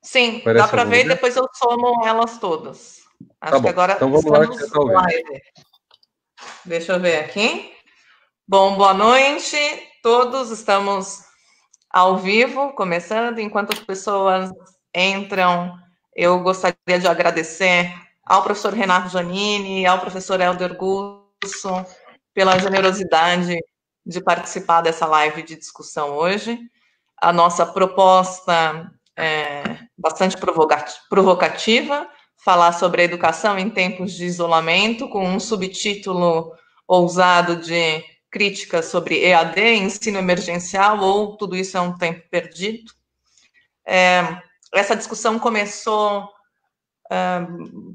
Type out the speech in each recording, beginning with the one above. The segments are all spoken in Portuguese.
Sim, dá Parece para ver e resolver? depois eu somo elas todas. Tá Acho que bom. agora Então vamos lá que estamos já está ao vivo. live. Deixa eu ver aqui. Bom, boa noite. Todos estamos ao vivo, começando. Enquanto as pessoas entram, eu gostaria de agradecer ao professor Renato Giannini e ao professor Helder Gusso pela generosidade de participar dessa live de discussão hoje. A nossa proposta é bastante provocativa, falar sobre a educação em tempos de isolamento, com um subtítulo ousado de críticas sobre EAD, ensino emergencial, ou tudo isso é um tempo perdido. Essa discussão começou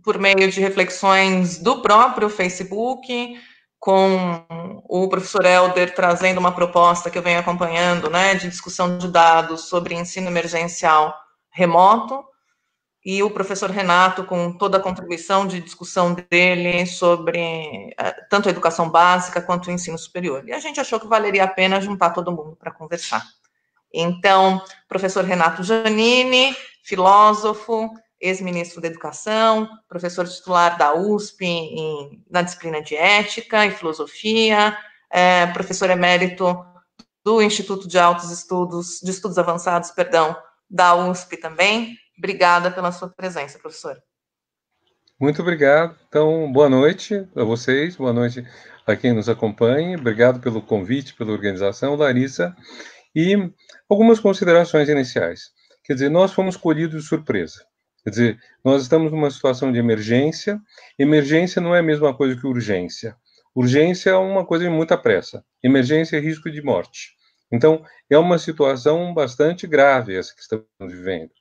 por meio de reflexões do próprio Facebook, com o professor Helder trazendo uma proposta que eu venho acompanhando, né, de discussão de dados sobre ensino emergencial remoto, e o professor Renato com toda a contribuição de discussão dele sobre tanto a educação básica quanto o ensino superior. E a gente achou que valeria a pena juntar todo mundo para conversar. Então, professor Renato Giannini, filósofo, ex-ministro da Educação, professor titular da USP na disciplina de Ética e Filosofia, professor emérito do Instituto de Altos Estudos, de Estudos Avançados, perdão, da USP também. Obrigada pela sua presença, professor. Muito obrigado. Então, boa noite a vocês, boa noite a quem nos acompanha. Obrigado pelo convite, pela organização, Larissa. E algumas considerações iniciais. Quer dizer, nós fomos colhidos de surpresa. Quer dizer, nós estamos numa situação de emergência. Emergência não é a mesma coisa que urgência. Urgência é uma coisa de muita pressa. Emergência é risco de morte. Então, é uma situação bastante grave essa que estamos vivendo.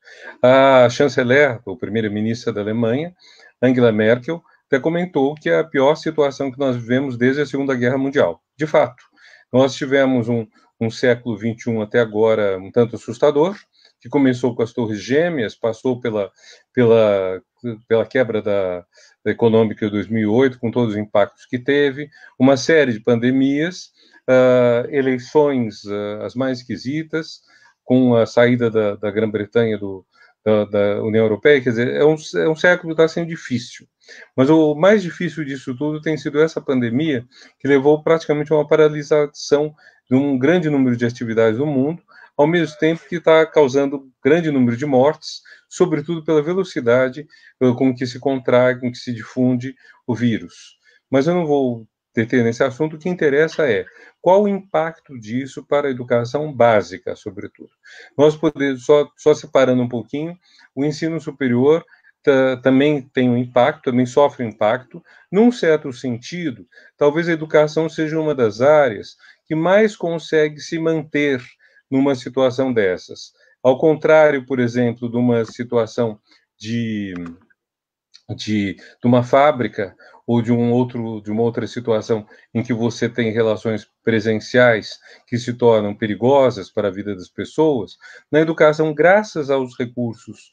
A chanceler, ou primeira-ministra da Alemanha, Angela Merkel, até comentou que é a pior situação que nós vivemos desde a Segunda Guerra Mundial. De fato, nós tivemos um século XXI até agora um tanto assustador, que começou com as Torres Gêmeas, passou pela quebra da econômica de 2008, com todos os impactos que teve, uma série de pandemias, eleições as mais esquisitas, com a saída da Grã-Bretanha da União Europeia. Quer dizer, é um século que está sendo difícil. Mas o mais difícil disso tudo tem sido essa pandemia, que levou praticamente a uma paralisação de um grande número de atividades no mundo, ao mesmo tempo que está causando grande número de mortes, sobretudo pela velocidade com que se contrai, com que se difunde o vírus. Mas eu não vou deter nesse assunto. O que interessa é qual o impacto disso para a educação básica, sobretudo. Nós podemos, só separando um pouquinho, o ensino superior também tem um impacto, também sofre um impacto. Num certo sentido, talvez a educação seja uma das áreas que mais consegue se manter numa situação dessas. Ao contrário, por exemplo, de uma situação de uma fábrica ou de uma outra situação em que você tem relações presenciais que se tornam perigosas para a vida das pessoas, na educação, graças aos recursos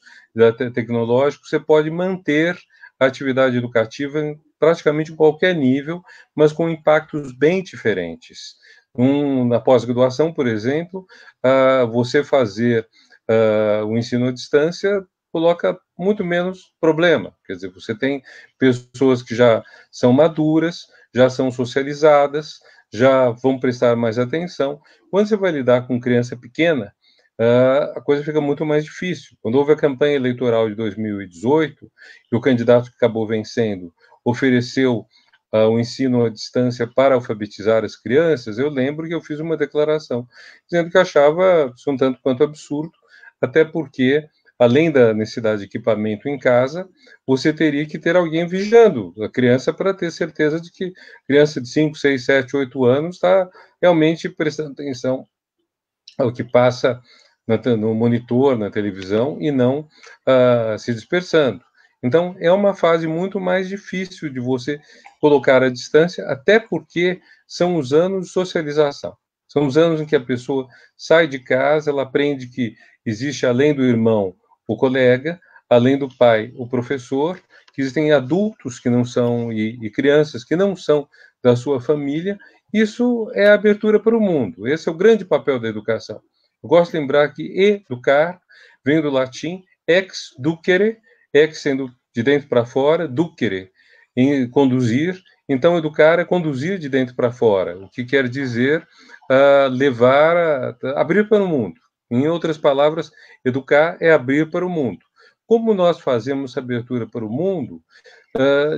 tecnológicos, você pode manter a atividade educativa em praticamente qualquer nível, mas com impactos bem diferentes. Na pós-graduação, por exemplo, você fazer o ensino à distância coloca muito menos problema. Quer dizer, você tem pessoas que já são maduras, já são socializadas, já vão prestar mais atenção. Quando você vai lidar com criança pequena, a coisa fica muito mais difícil. Quando houve a campanha eleitoral de 2018, e o candidato que acabou vencendo ofereceu o ensino à distância para alfabetizar as crianças, eu lembro que eu fiz uma declaração dizendo que achava isso um tanto quanto absurdo, até porque, além da necessidade de equipamento em casa, você teria que ter alguém vigiando a criança para ter certeza de que a criança de 5, 6, 7, 8 anos está realmente prestando atenção ao que passa no monitor, na televisão, e não se dispersando. Então, é uma fase muito mais difícil de você colocar à distância, até porque são os anos de socialização. São os anos em que a pessoa sai de casa, ela aprende que existe, além do irmão, o colega, além do pai, o professor, que existem adultos que não são, e crianças que não são da sua família. Isso é a abertura para o mundo. Esse é o grande papel da educação. Eu gosto de lembrar que educar vem do latim ex ducere, ex sendo de dentro para fora, ducere, em conduzir. Então, educar é conduzir de dentro para fora, o que quer dizer levar, abrir para o mundo. Em outras palavras, educar é abrir para o mundo. Como nós fazemos essa abertura para o mundo?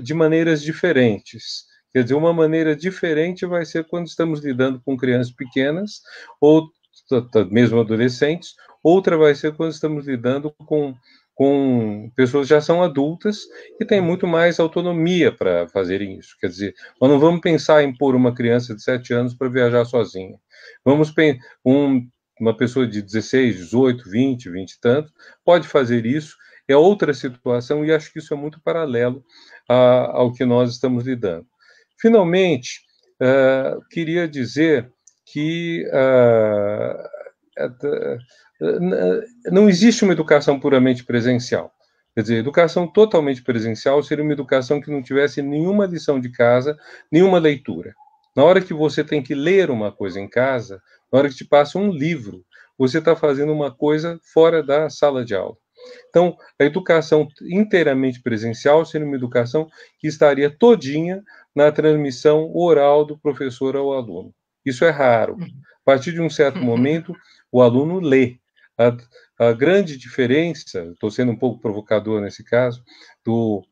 De maneiras diferentes. Quer dizer, uma maneira diferente vai ser quando estamos lidando com crianças pequenas, ou mesmo adolescentes, outra vai ser quando estamos lidando com pessoas que já são adultas e têm muito mais autonomia para fazerem isso. Quer dizer, nós não vamos pensar em pôr uma criança de 7 anos para viajar sozinha. Vamos uma pessoa de 16, 18, 20, 20 e tanto, pode fazer isso, é outra situação, e acho que isso é muito paralelo ao que nós estamos lidando. Finalmente, queria dizer que não existe uma educação puramente presencial. Quer dizer, educação totalmente presencial seria uma educação que não tivesse nenhuma lição de casa, nenhuma leitura. Na hora que você tem que ler uma coisa em casa, na hora que te passa um livro, você está fazendo uma coisa fora da sala de aula. Então, a educação inteiramente presencial seria uma educação que estaria todinha na transmissão oral do professor ao aluno. Isso é raro. A partir de um certo momento, o aluno lê. A grande diferença, estou sendo um pouco provocador nesse caso, do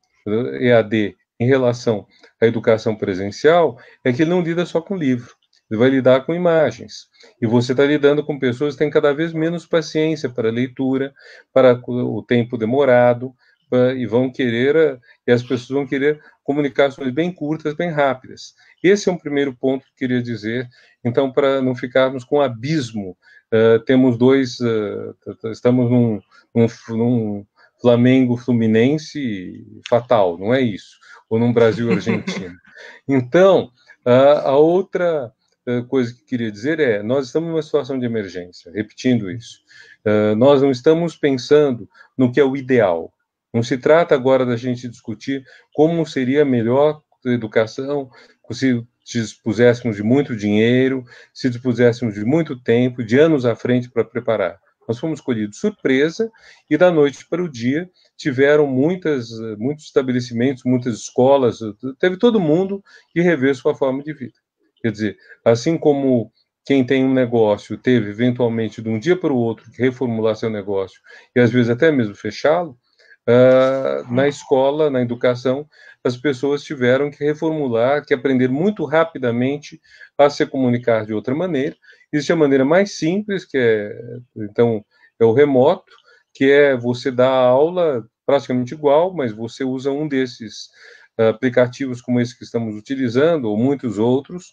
EAD em relação à educação presencial, é que ele não lida só com livro, ele vai lidar com imagens. E você está lidando com pessoas que têm cada vez menos paciência para a leitura, para o tempo demorado, e vão querer, e as pessoas vão querer comunicações bem curtas, bem rápidas. Esse é um primeiro ponto que eu queria dizer. Então, para não ficarmos com abismo, temos estamos num Flamengo Fluminense fatal, não é isso? Ou num Brasil Argentina. Então, a outra coisa que queria dizer é, nós estamos numa situação de emergência, repetindo isso. Nós não estamos pensando no que é o ideal. Não se trata agora da gente discutir como seria a melhor educação se dispuséssemos de muito dinheiro, se dispuséssemos de muito tempo, de anos à frente para preparar. Nós fomos escolhidos surpresa e da noite para o dia tiveram muitos estabelecimentos, muitas escolas, teve todo mundo que rever sua forma de vida. Quer dizer, assim como quem tem um negócio teve, eventualmente, de um dia para o outro, que reformular seu negócio e, às vezes, até mesmo fechá-lo, na escola, na educação, as pessoas tiveram que reformular, que aprender muito rapidamente a se comunicar de outra maneira. Existe a maneira mais simples, que então, é o remoto, que é você dar a aula praticamente igual, mas você usa um desses aplicativos como esse que estamos utilizando, ou muitos outros,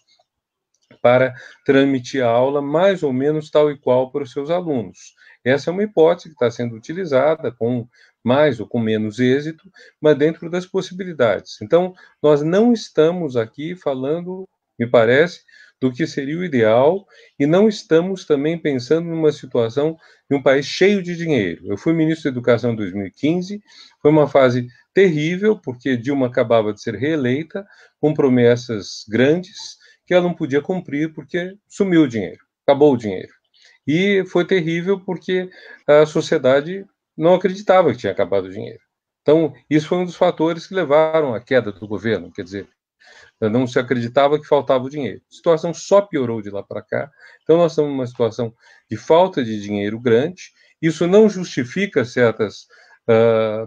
para transmitir a aula mais ou menos tal e qual para os seus alunos. Essa é uma hipótese que está sendo utilizada com mais ou com menos êxito, mas dentro das possibilidades. Então, nós não estamos aqui falando, me parece, do que seria o ideal, e não estamos também pensando numa situação de um país cheio de dinheiro. Eu fui ministro da Educação em 2015, foi uma fase terrível, porque Dilma acabava de ser reeleita, com promessas grandes, que ela não podia cumprir porque sumiu o dinheiro, acabou o dinheiro. E foi terrível porque a sociedade não acreditava que tinha acabado o dinheiro. Então, isso foi um dos fatores que levaram à queda do governo, quer dizer, não se acreditava que faltava o dinheiro. A situação só piorou de lá para cá, então nós estamos numa situação de falta de dinheiro grande, isso não justifica certas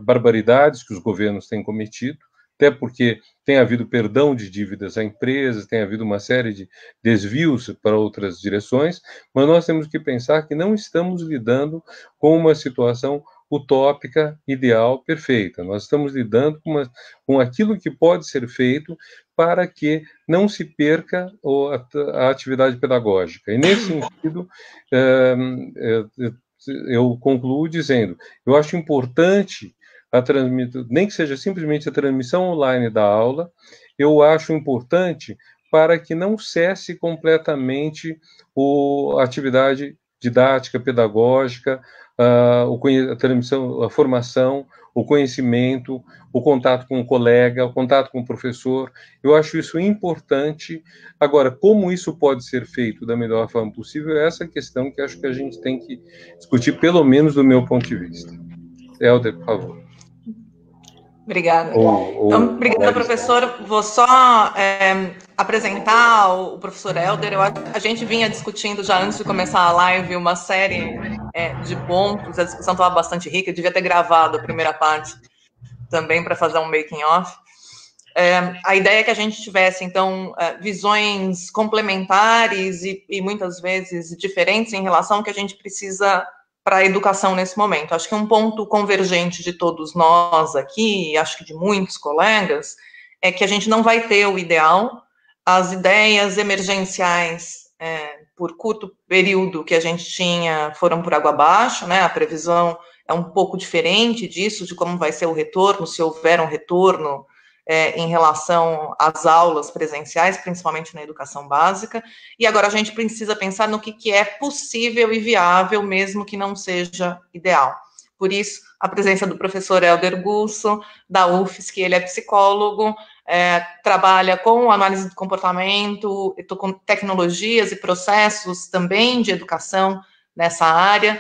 barbaridades que os governos têm cometido, até porque tem havido perdão de dívidas a empresas, tem havido uma série de desvios para outras direções, mas nós temos que pensar que não estamos lidando com uma situação utópica, ideal, perfeita. Nós estamos lidando com aquilo que pode ser feito para que não se perca a atividade pedagógica. E, nesse sentido, eu concluo dizendo, eu acho importante nem que seja simplesmente a transmissão online da aula, eu acho importante para que não cesse completamente a atividade didática, pedagógica, a transmissão, a formação, o conhecimento, o contato com o colega, o contato com o professor. Eu acho isso importante. Agora, como isso pode ser feito da melhor forma possível, é essa questão que acho que a gente tem que discutir, pelo menos do meu ponto de vista. Helder, por favor. Obrigada. Então, obrigada, professor. Vou só apresentar o professor Helder. A gente vinha discutindo já antes de começar a live uma série de pontos. A discussão estava bastante rica. Eu devia ter gravado a primeira parte também para fazer um making-off. A ideia é que a gente tivesse, então, visões complementares e muitas vezes diferentes em relação ao que a gente precisa para a educação nesse momento. Acho que um ponto convergente de todos nós aqui, e acho que de muitos colegas, é que a gente não vai ter o ideal. As ideias emergenciais por curto período que a gente tinha foram por água abaixo, né? A previsão é um pouco diferente disso, de como vai ser o retorno, se houver um retorno em relação às aulas presenciais, principalmente na educação básica, e agora a gente precisa pensar no que é possível e viável, mesmo que não seja ideal. Por isso, a presença do professor Helder Gusso, da UFSC, ele é psicólogo, trabalha com análise do comportamento, com tecnologias e processos também de educação nessa área,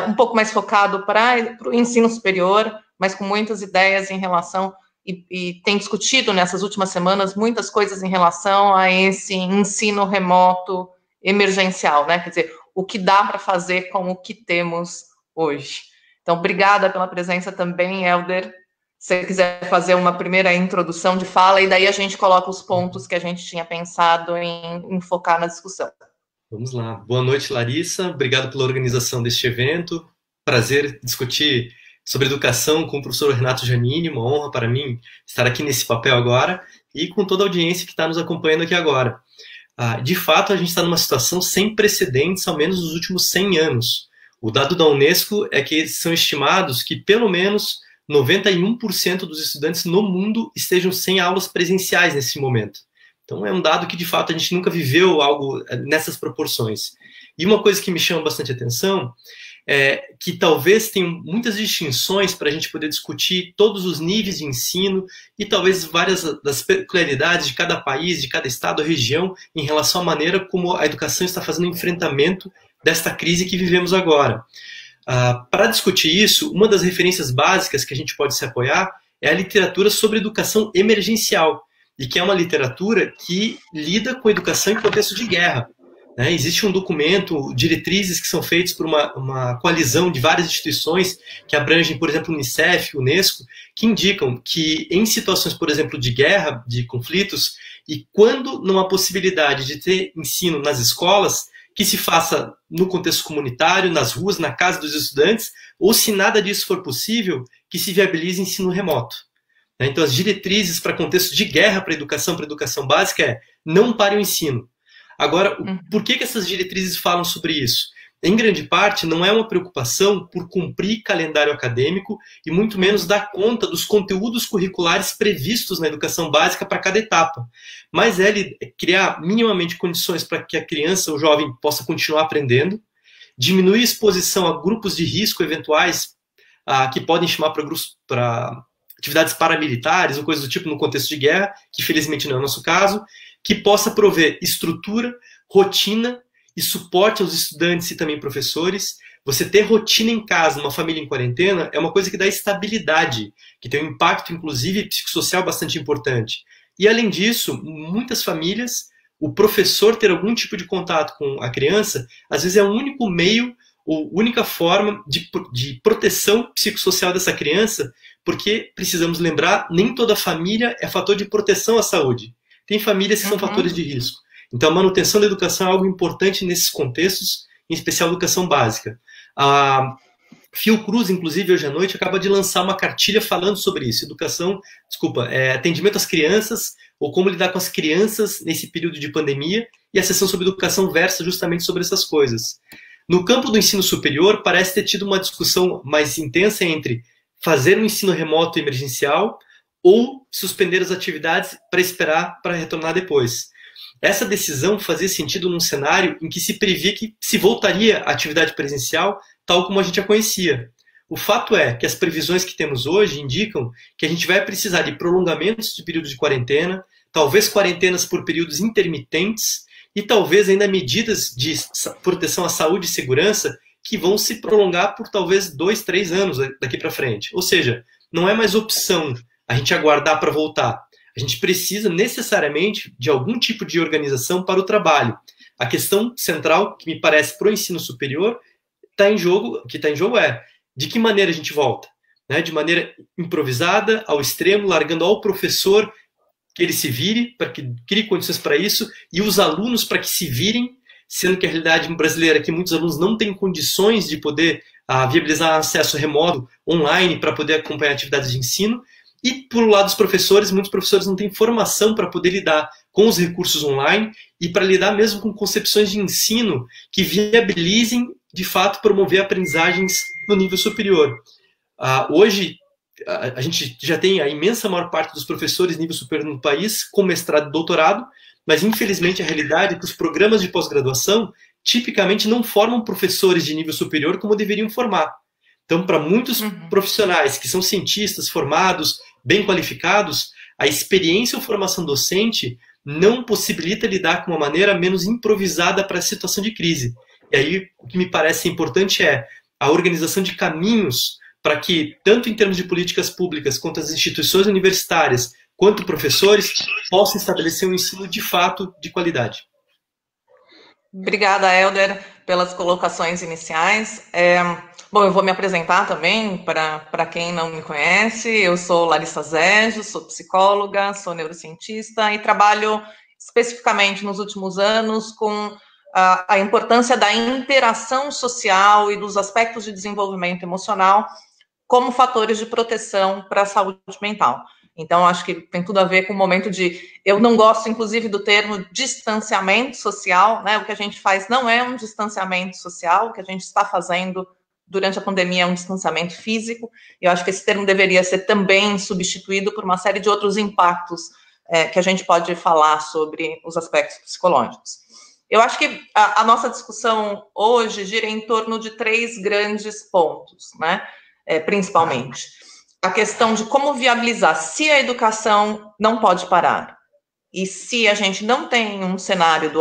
um pouco mais focado para o ensino superior, mas com muitas ideias em relação e tem discutido nessas últimas semanas muitas coisas em relação a esse ensino remoto emergencial, né? Quer dizer, o que dá para fazer com o que temos hoje. Então, obrigada pela presença também, Helder. Se você quiser fazer uma primeira introdução de fala, e daí a gente coloca os pontos que a gente tinha pensado em focar na discussão. Vamos lá. Boa noite, Larissa. Obrigado pela organização deste evento. Prazer discutir sobre educação com o professor Renato Giannini, uma honra para mim estar aqui nesse papel agora e com toda a audiência que está nos acompanhando aqui agora. De fato, a gente está numa situação sem precedentes, ao menos nos últimos 100 anos. O dado da Unesco é que são estimados que pelo menos 91% dos estudantes no mundo estejam sem aulas presenciais nesse momento. Então é um dado que, de fato, a gente nunca viveu algo nessas proporções. E uma coisa que me chama bastante atenção que talvez tenham muitas distinções para a gente poder discutir todos os níveis de ensino e talvez várias das peculiaridades de cada país, de cada estado ou região em relação à maneira como a educação está fazendo o enfrentamento desta crise que vivemos agora. Para discutir isso, uma das referências básicas que a gente pode se apoiar é a literatura sobre educação emergencial, e que é uma literatura que lida com educação em contexto de guerra. Existe um documento, diretrizes que são feitas por uma coalizão de várias instituições que abrangem, por exemplo, o Unicef, Unesco, que indicam que em situações, por exemplo, de guerra, de conflitos, e quando não há possibilidade de ter ensino nas escolas, que se faça no contexto comunitário, nas ruas, na casa dos estudantes, ou se nada disso for possível, que se viabilize ensino remoto. Então, as diretrizes para contexto de guerra para a educação básica é não pare o ensino. Agora, por que essas diretrizes falam sobre isso? Em grande parte, não é uma preocupação por cumprir calendário acadêmico e muito menos dar conta dos conteúdos curriculares previstos na educação básica para cada etapa, mas é criar minimamente condições para que a criança ou jovem possa continuar aprendendo, diminuir a exposição a grupos de risco eventuais que podem chamar para atividades paramilitares ou coisas do tipo no contexto de guerra, que felizmente não é o nosso caso, que possa prover estrutura, rotina e suporte aos estudantes e também professores. Você ter rotina em casa, uma família em quarentena, é uma coisa que dá estabilidade, que tem um impacto, inclusive, psicossocial bastante importante. E, além disso, muitas famílias, o professor ter algum tipo de contato com a criança, às vezes é o único meio ou única forma de proteção psicossocial dessa criança, porque, precisamos lembrar, nem toda família é fator de proteção à saúde. Tem famílias que são fatores de risco. Então, a manutenção da educação é algo importante nesses contextos, em especial a educação básica. A Fiocruz, inclusive, hoje à noite, acaba de lançar uma cartilha falando sobre isso. Atendimento às crianças, ou como lidar com as crianças nesse período de pandemia, e a sessão sobre educação versa justamente sobre essas coisas. No campo do ensino superior, parece ter tido uma discussão mais intensa entre fazer um ensino remoto emergencial ou suspender as atividades para esperar para retornar depois. Essa decisão fazia sentido num cenário em que se previa que se voltaria à atividade presencial tal como a gente a conhecia. O fato é que as previsões que temos hoje indicam que a gente vai precisar de prolongamentos de períodos de quarentena, talvez quarentenas por períodos intermitentes e talvez ainda medidas de proteção à saúde e segurança que vão se prolongar por talvez 2, 3 anos daqui para frente. Ou seja, não é mais opção a gente aguardar para voltar. A gente precisa necessariamente de algum tipo de organização para o trabalho. A questão central, que me parece para o ensino superior, que está em jogo é de que maneira a gente volta, né? De maneira improvisada, ao extremo, largando ao professor que ele se vire, para que crie condições para isso, e os alunos para que se virem, sendo que a realidade brasileira é que muitos alunos não têm condições de poder viabilizar acesso remoto, online, para poder acompanhar atividades de ensino. E, por lado dos professores, muitos professores não têm formação para poder lidar com os recursos online e para lidar mesmo com concepções de ensino que viabilizem, de fato, promover aprendizagens no nível superior. Hoje, a gente já tem a imensa maior parte dos professores nível superior no país com mestrado e doutorado, mas, infelizmente, a realidade é que os programas de pós-graduação tipicamente não formam professores de nível superior como deveriam formar. Então, para muitos profissionais que são cientistas formados, bem qualificados, a experiência ou formação docente não possibilita lidar com uma maneira menos improvisada para a situação de crise. E aí, o que me parece importante é a organização de caminhos para que, tanto em termos de políticas públicas, quanto as instituições universitárias, quanto professores, possam estabelecer um ensino de fato de qualidade. Obrigada, Helder, pelas colocações iniciais. Bom, eu vou me apresentar também para quem não me conhece. Eu sou Larissa Zejo, sou psicóloga, sou neurocientista e trabalho especificamente nos últimos anos com a importância da interação social e dos aspectos de desenvolvimento emocional como fatores de proteção para a saúde mental. Então, acho que tem tudo a ver com o momento de... Eu não gosto, inclusive, do termo distanciamento social, né? O que a gente faz não é um distanciamento social, o que a gente está fazendo durante a pandemia é um distanciamento físico. Eu acho que esse termo deveria ser também substituído por uma série de outros impactos que a gente pode falar sobre os aspectos psicológicos. Eu acho que a nossa discussão hoje gira em torno de 3 grandes pontos, né? Principalmente. A questão de como viabilizar se a educação não pode parar. E se a gente não tem um cenário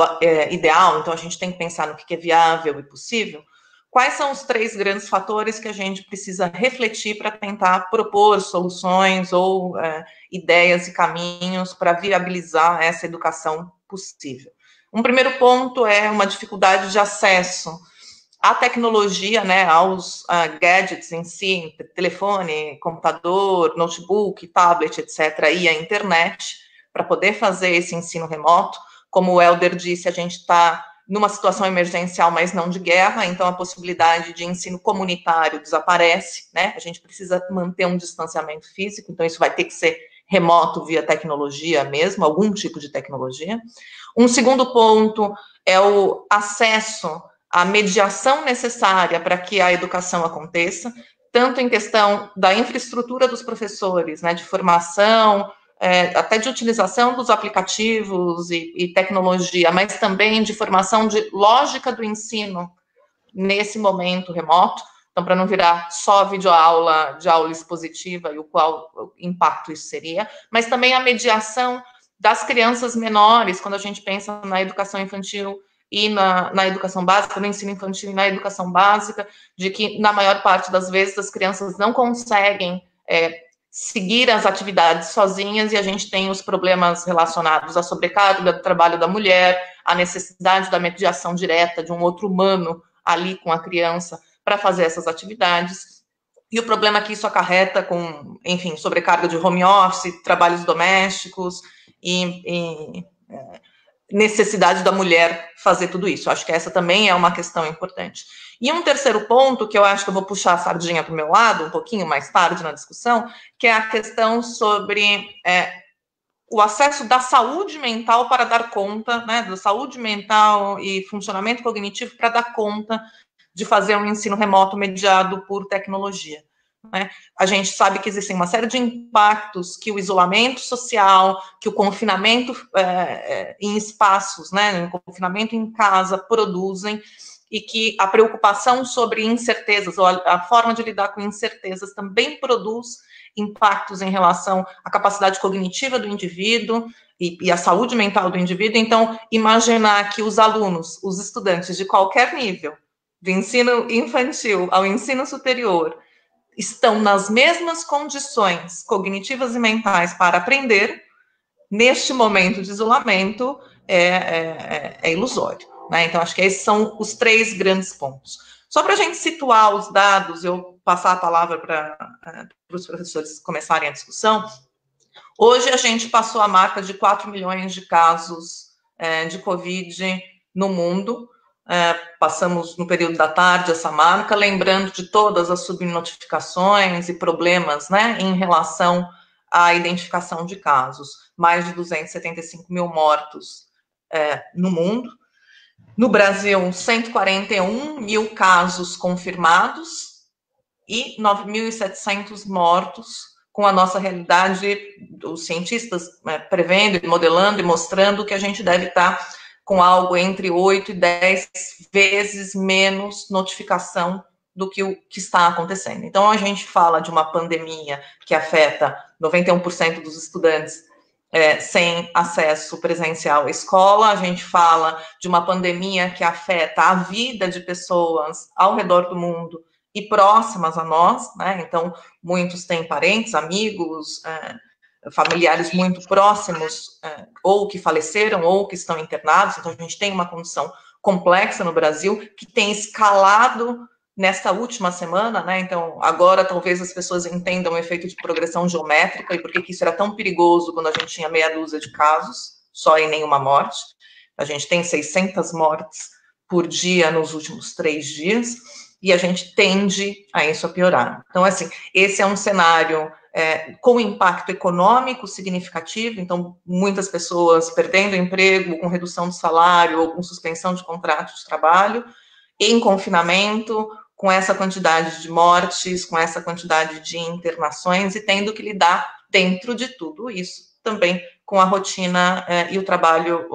ideal, então a gente tem que pensar no que é viável e possível, quais são os 3 grandes fatores que a gente precisa refletir para tentar propor soluções ou ideias e caminhos para viabilizar essa educação possível. Um primeiro ponto é uma dificuldade de acesso à tecnologia, né, aos gadgets em si, telefone, computador, notebook, tablet, etc., e a internet, para poder fazer esse ensino remoto. Como o Helder disse, a gente está numa situação emergencial, mas não de guerra, então a possibilidade de ensino comunitário desaparece, né? A gente precisa manter um distanciamento físico, então isso vai ter que ser remoto via tecnologia mesmo, algum tipo de tecnologia. Um segundo ponto é o acesso à mediação necessária para que a educação aconteça, tanto em questão da infraestrutura dos professores, né, de formação, até de utilização dos aplicativos e tecnologia, mas também de formação de lógica do ensino nesse momento remoto, então para não virar só videoaula de aula expositiva e o qual impacto isso seria, mas também a mediação das crianças menores, quando a gente pensa na educação infantil e na educação básica, no ensino infantil e na educação básica, de que, na maior parte das vezes, as crianças não conseguem seguir as atividades sozinhas e a gente tem os problemas relacionados à sobrecarga do trabalho da mulher, a necessidade da mediação direta de um outro humano ali com a criança para fazer essas atividades, e o problema que isso acarreta com, enfim, sobrecarga de home office, trabalhos domésticos e necessidade da mulher fazer tudo isso. Acho que essa também é uma questão importante. E um terceiro ponto, que eu acho que eu vou puxar a sardinha para o meu lado, um pouquinho mais tarde na discussão, que é a questão sobre o acesso da saúde mental para dar conta, né, da saúde mental e funcionamento cognitivo para dar conta de fazer um ensino remoto mediado por tecnologia. Né? A gente sabe que existem uma série de impactos que o isolamento social, que o confinamento em espaços, né, o confinamento em casa produzem, e que a preocupação sobre incertezas, ou a forma de lidar com incertezas também produz impactos em relação à capacidade cognitiva do indivíduo e à saúde mental do indivíduo. Então, imaginar que os alunos, os estudantes de qualquer nível, do ensino infantil ao ensino superior estão nas mesmas condições cognitivas e mentais para aprender, neste momento de isolamento, é ilusório, né? Então, acho que esses são os 3 grandes pontos. Só para a gente situar os dados, eu passar a palavra para os professores começarem a discussão, hoje a gente passou a marca de 4 milhões de casos de Covid no mundo. Passamos no período da tarde essa marca, lembrando de todas as subnotificações e problemas, né, em relação à identificação de casos. Mais de 275 mil mortos no mundo. No Brasil, 141 mil casos confirmados e 9.700 mortos, com a nossa realidade, os cientistas prevendo e modelando e mostrando que a gente deve estar com algo entre 8 e 10 vezes menos notificação do que o que está acontecendo. Então, a gente fala de uma pandemia que afeta 91% dos estudantes sem acesso presencial à escola, a gente fala de uma pandemia que afeta a vida de pessoas ao redor do mundo e próximas a nós, né? Então, muitos têm parentes, amigos, familiares muito próximos, ou que faleceram, ou que estão internados. Então, a gente tem uma condição complexa no Brasil, que tem escalado nesta última semana, né? Então, agora talvez as pessoas entendam o efeito de progressão geométrica e por que isso era tão perigoso quando a gente tinha meia dúzia de casos, só e nenhuma morte. A gente tem 600 mortes por dia nos últimos 3 dias, e a gente tende a isso a piorar. Então, assim, esse é um cenário com impacto econômico significativo, então muitas pessoas perdendo emprego, com redução de salário ou com suspensão de contrato de trabalho, em confinamento, com essa quantidade de mortes, com essa quantidade de internações e tendo que lidar dentro de tudo isso também com a rotina e o trabalho,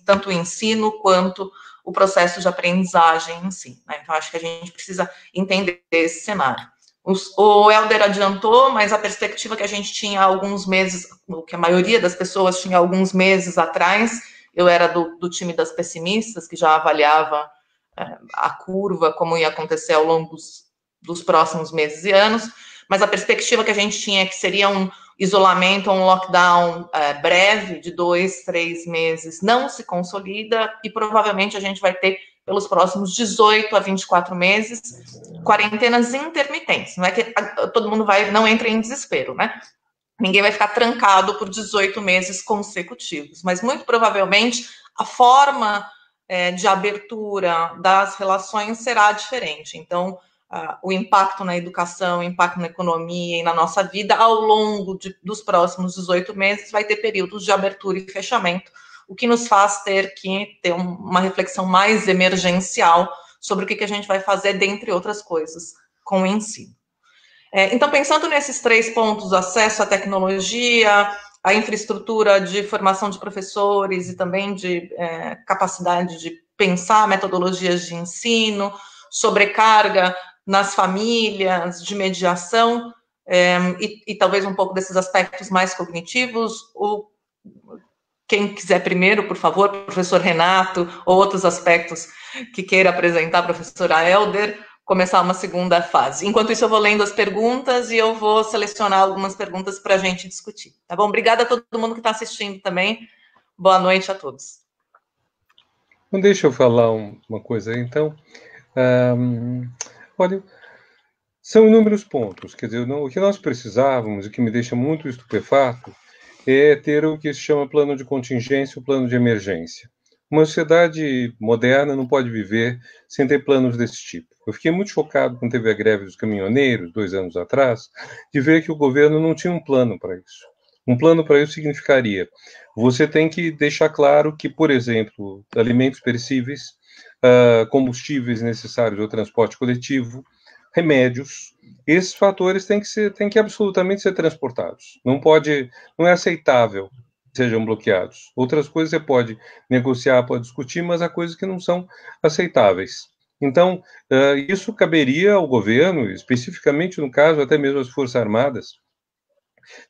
tanto o ensino quanto o processo de aprendizagem em si, né? Então, acho que a gente precisa entender esse cenário. O Helder adiantou, mas a perspectiva que a gente tinha há alguns meses, que a maioria das pessoas tinha alguns meses atrás, eu era do time das pessimistas, que já avaliava a curva, como ia acontecer ao longo dos próximos meses e anos, mas a perspectiva que a gente tinha é que seria um isolamento, um lockdown breve, de 2, 3 meses, não se consolida, e provavelmente a gente vai ter, pelos próximos 18 a 24 meses, quarentenas intermitentes. Não é que todo mundo não entra em desespero, né? Ninguém vai ficar trancado por 18 meses consecutivos, mas muito provavelmente a forma de abertura das relações será diferente. Então, o impacto na educação, o impacto na economia e na nossa vida ao longo dos próximos 18 meses vai ter períodos de abertura e fechamento, o que nos faz ter que ter uma reflexão mais emergencial sobre o que a gente vai fazer, dentre outras coisas, com o ensino. Então, pensando nesses 3 pontos, acesso à tecnologia, a infraestrutura de formação de professores e também de capacidade de pensar metodologias de ensino, sobrecarga nas famílias, de mediação, e talvez um pouco desses aspectos mais cognitivos. Quem quiser primeiro, por favor, professor Renato, ou outros aspectos que queira apresentar, professora Helder, começar uma segunda fase. Enquanto isso, eu vou lendo as perguntas e eu vou selecionar algumas perguntas para a gente discutir. Tá bom? Obrigada a todo mundo que está assistindo também. Boa noite a todos. Então, deixa eu falar uma coisa aí, então. Olha, são inúmeros pontos. Quer dizer, o que nós precisávamos, e que me deixa muito estupefato, é ter o que se chama plano de contingência, o plano de emergência. Uma sociedade moderna não pode viver sem ter planos desse tipo. Eu fiquei muito chocado quando teve a greve dos caminhoneiros, 2 anos atrás, de ver que o governo não tinha um plano para isso. Um plano para isso significaria: você tem que deixar claro que, por exemplo, alimentos perecíveis, combustíveis necessários ao transporte coletivo, remédios, esses fatores têm que absolutamente ser transportados. Não é aceitável que sejam bloqueados. Outras coisas você pode negociar, pode discutir, mas há coisas que não são aceitáveis. Então, isso caberia ao governo, especificamente no caso, até mesmo às Forças Armadas,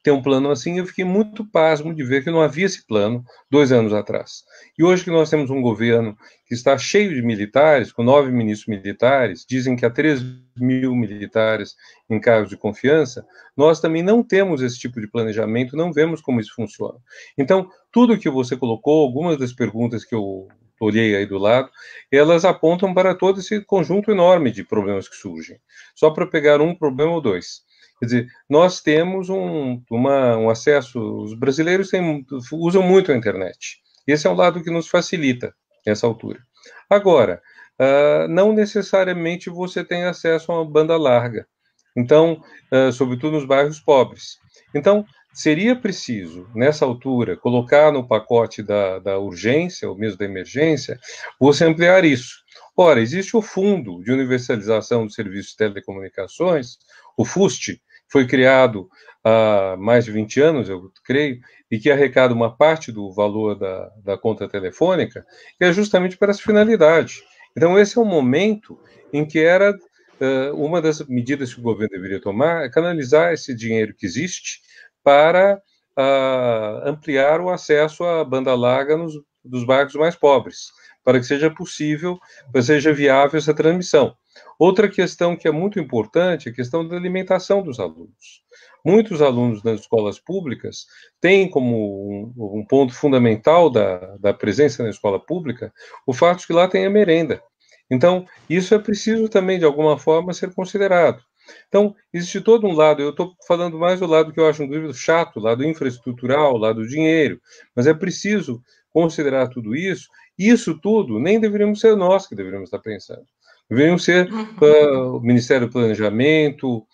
ter um plano assim. Eu fiquei muito pasmo de ver que não havia esse plano 2 anos atrás. E hoje que nós temos um governo que está cheio de militares, com 9 ministros militares, dizem que há 3.000 militares em cargos de confiança, nós também não temos esse tipo de planejamento, não vemos como isso funciona. Então, tudo que você colocou, algumas das perguntas que eu olhei aí do lado, elas apontam para todo esse conjunto enorme de problemas que surgem. Só para pegar um problema ou dois. Quer dizer, nós temos um acesso, os brasileiros usam muito a internet. Esse é um lado que nos facilita nessa altura. Agora, não necessariamente você tem acesso a uma banda larga. Então, sobretudo nos bairros pobres. Então, seria preciso, nessa altura, colocar no pacote da urgência, ou mesmo da emergência, você ampliar isso. Ora, existe o Fundo de Universalização dos Serviços de Telecomunicações, o FUST, foi criado há mais de 20 anos, eu creio, e que arrecada uma parte do valor da conta telefônica, que é justamente para essa finalidade. Então, esse é um momento em que era uma das medidas que o governo deveria tomar, é canalizar esse dinheiro que existe para ampliar o acesso à banda larga dos bairros mais pobres, para que seja possível, para que seja viável essa transmissão. Outra questão que é muito importante é a questão da alimentação dos alunos. Muitos alunos das escolas públicas têm como um ponto fundamental da presença na escola pública o fato de que lá tem a merenda. Então, isso é preciso também, de alguma forma, ser considerado. Então, existe todo um lado, eu estou falando mais do lado que eu acho um livro chato, lado infraestrutural, lado dinheiro, mas é preciso considerar tudo isso, e isso tudo nem deveríamos ser nós que deveríamos estar pensando. Deveriam ser o Ministério do Planejamento,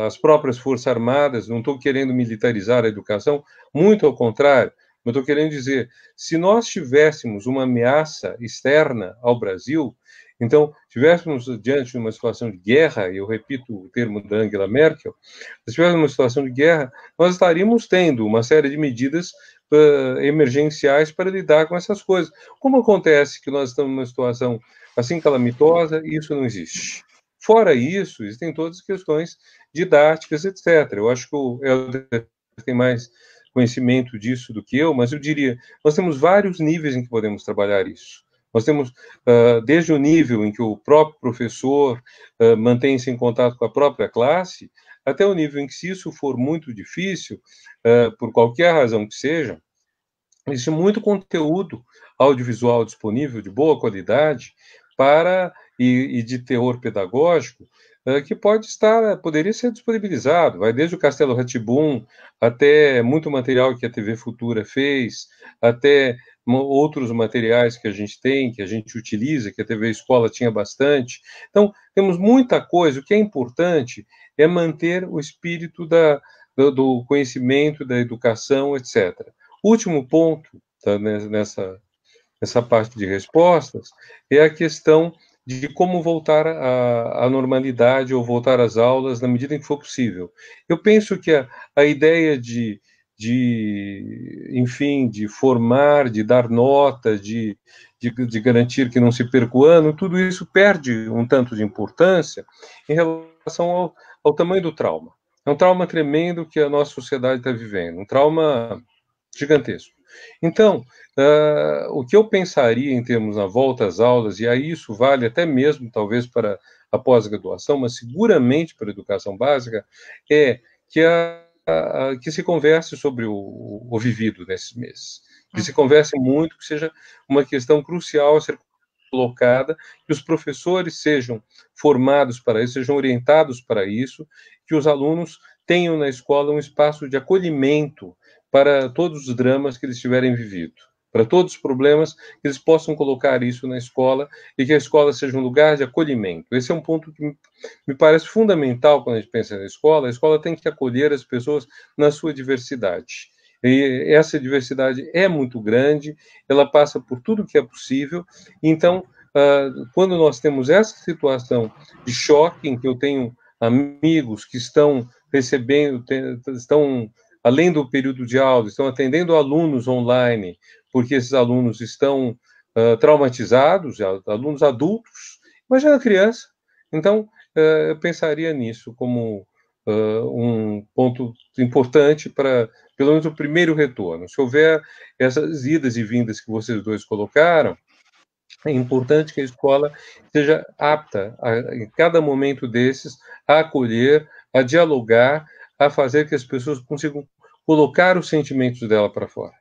as próprias Forças Armadas. Não estou querendo militarizar a educação, muito ao contrário, mas estou querendo dizer, se nós tivéssemos uma ameaça externa ao Brasil, então, estivéssemos diante de uma situação de guerra, e eu repito o termo da Angela Merkel, se estivéssemos numa situação de guerra, nós estaríamos tendo uma série de medidas emergenciais para lidar com essas coisas. Como acontece que nós estamos numa situação assim calamitosa e isso não existe? Fora isso, existem todas as questões didáticas, etc. Eu acho que o Helder tem mais conhecimento disso do que eu, mas eu diria, nós temos vários níveis em que podemos trabalhar isso. Nós temos desde o nível em que o próprio professor mantém-se em contato com a própria classe, até o nível em que, se isso for muito difícil, por qualquer razão que seja, existe muito conteúdo audiovisual disponível de boa qualidade e de teor pedagógico que poderia ser disponibilizado. Vai desde o Castelo Rá-Tim-Bum até muito material que a TV Futura fez, até outros materiais que a gente tem, que a gente utiliza, que a TV Escola tinha bastante. Então, temos muita coisa. O que é importante é manter o espírito do conhecimento, da educação, etc. Último ponto nessa parte de respostas é a questão de como voltar à normalidade ou voltar às aulas na medida em que for possível. Eu penso que a ideia enfim, de formar, de dar nota, de garantir que não se perca o ano, tudo isso perde um tanto de importância em relação ao tamanho do trauma. É um trauma tremendo que a nossa sociedade está vivendo, um trauma gigantesco. Então, o que eu pensaria em termos na volta às aulas, e aí isso vale até mesmo, talvez, para a pós-graduação, mas seguramente para a educação básica, é que se converse sobre o vivido nesses meses. Que se converse muito, que seja uma questão crucial a ser colocada, que os professores sejam formados para isso, sejam orientados para isso, que os alunos tenham na escola um espaço de acolhimento para todos os dramas que eles tiverem vivido, para todos os problemas, que eles possam colocar isso na escola e que a escola seja um lugar de acolhimento. Esse é um ponto que me parece fundamental quando a gente pensa na escola. A escola tem que acolher as pessoas na sua diversidade. E essa diversidade é muito grande, ela passa por tudo que é possível. Então, quando nós temos essa situação de choque, em que eu tenho amigos que estão recebendo, estão além do período de aula, estão atendendo alunos online, porque esses alunos estão traumatizados, alunos adultos, imagina a criança. Então, eu pensaria nisso como um ponto importante para, pelo menos, o primeiro retorno. Se houver essas idas e vindas que vocês dois colocaram, é importante que a escola seja apta, em cada momento desses, a acolher, a dialogar, a fazer que as pessoas consigam colocar os sentimentos dela para fora.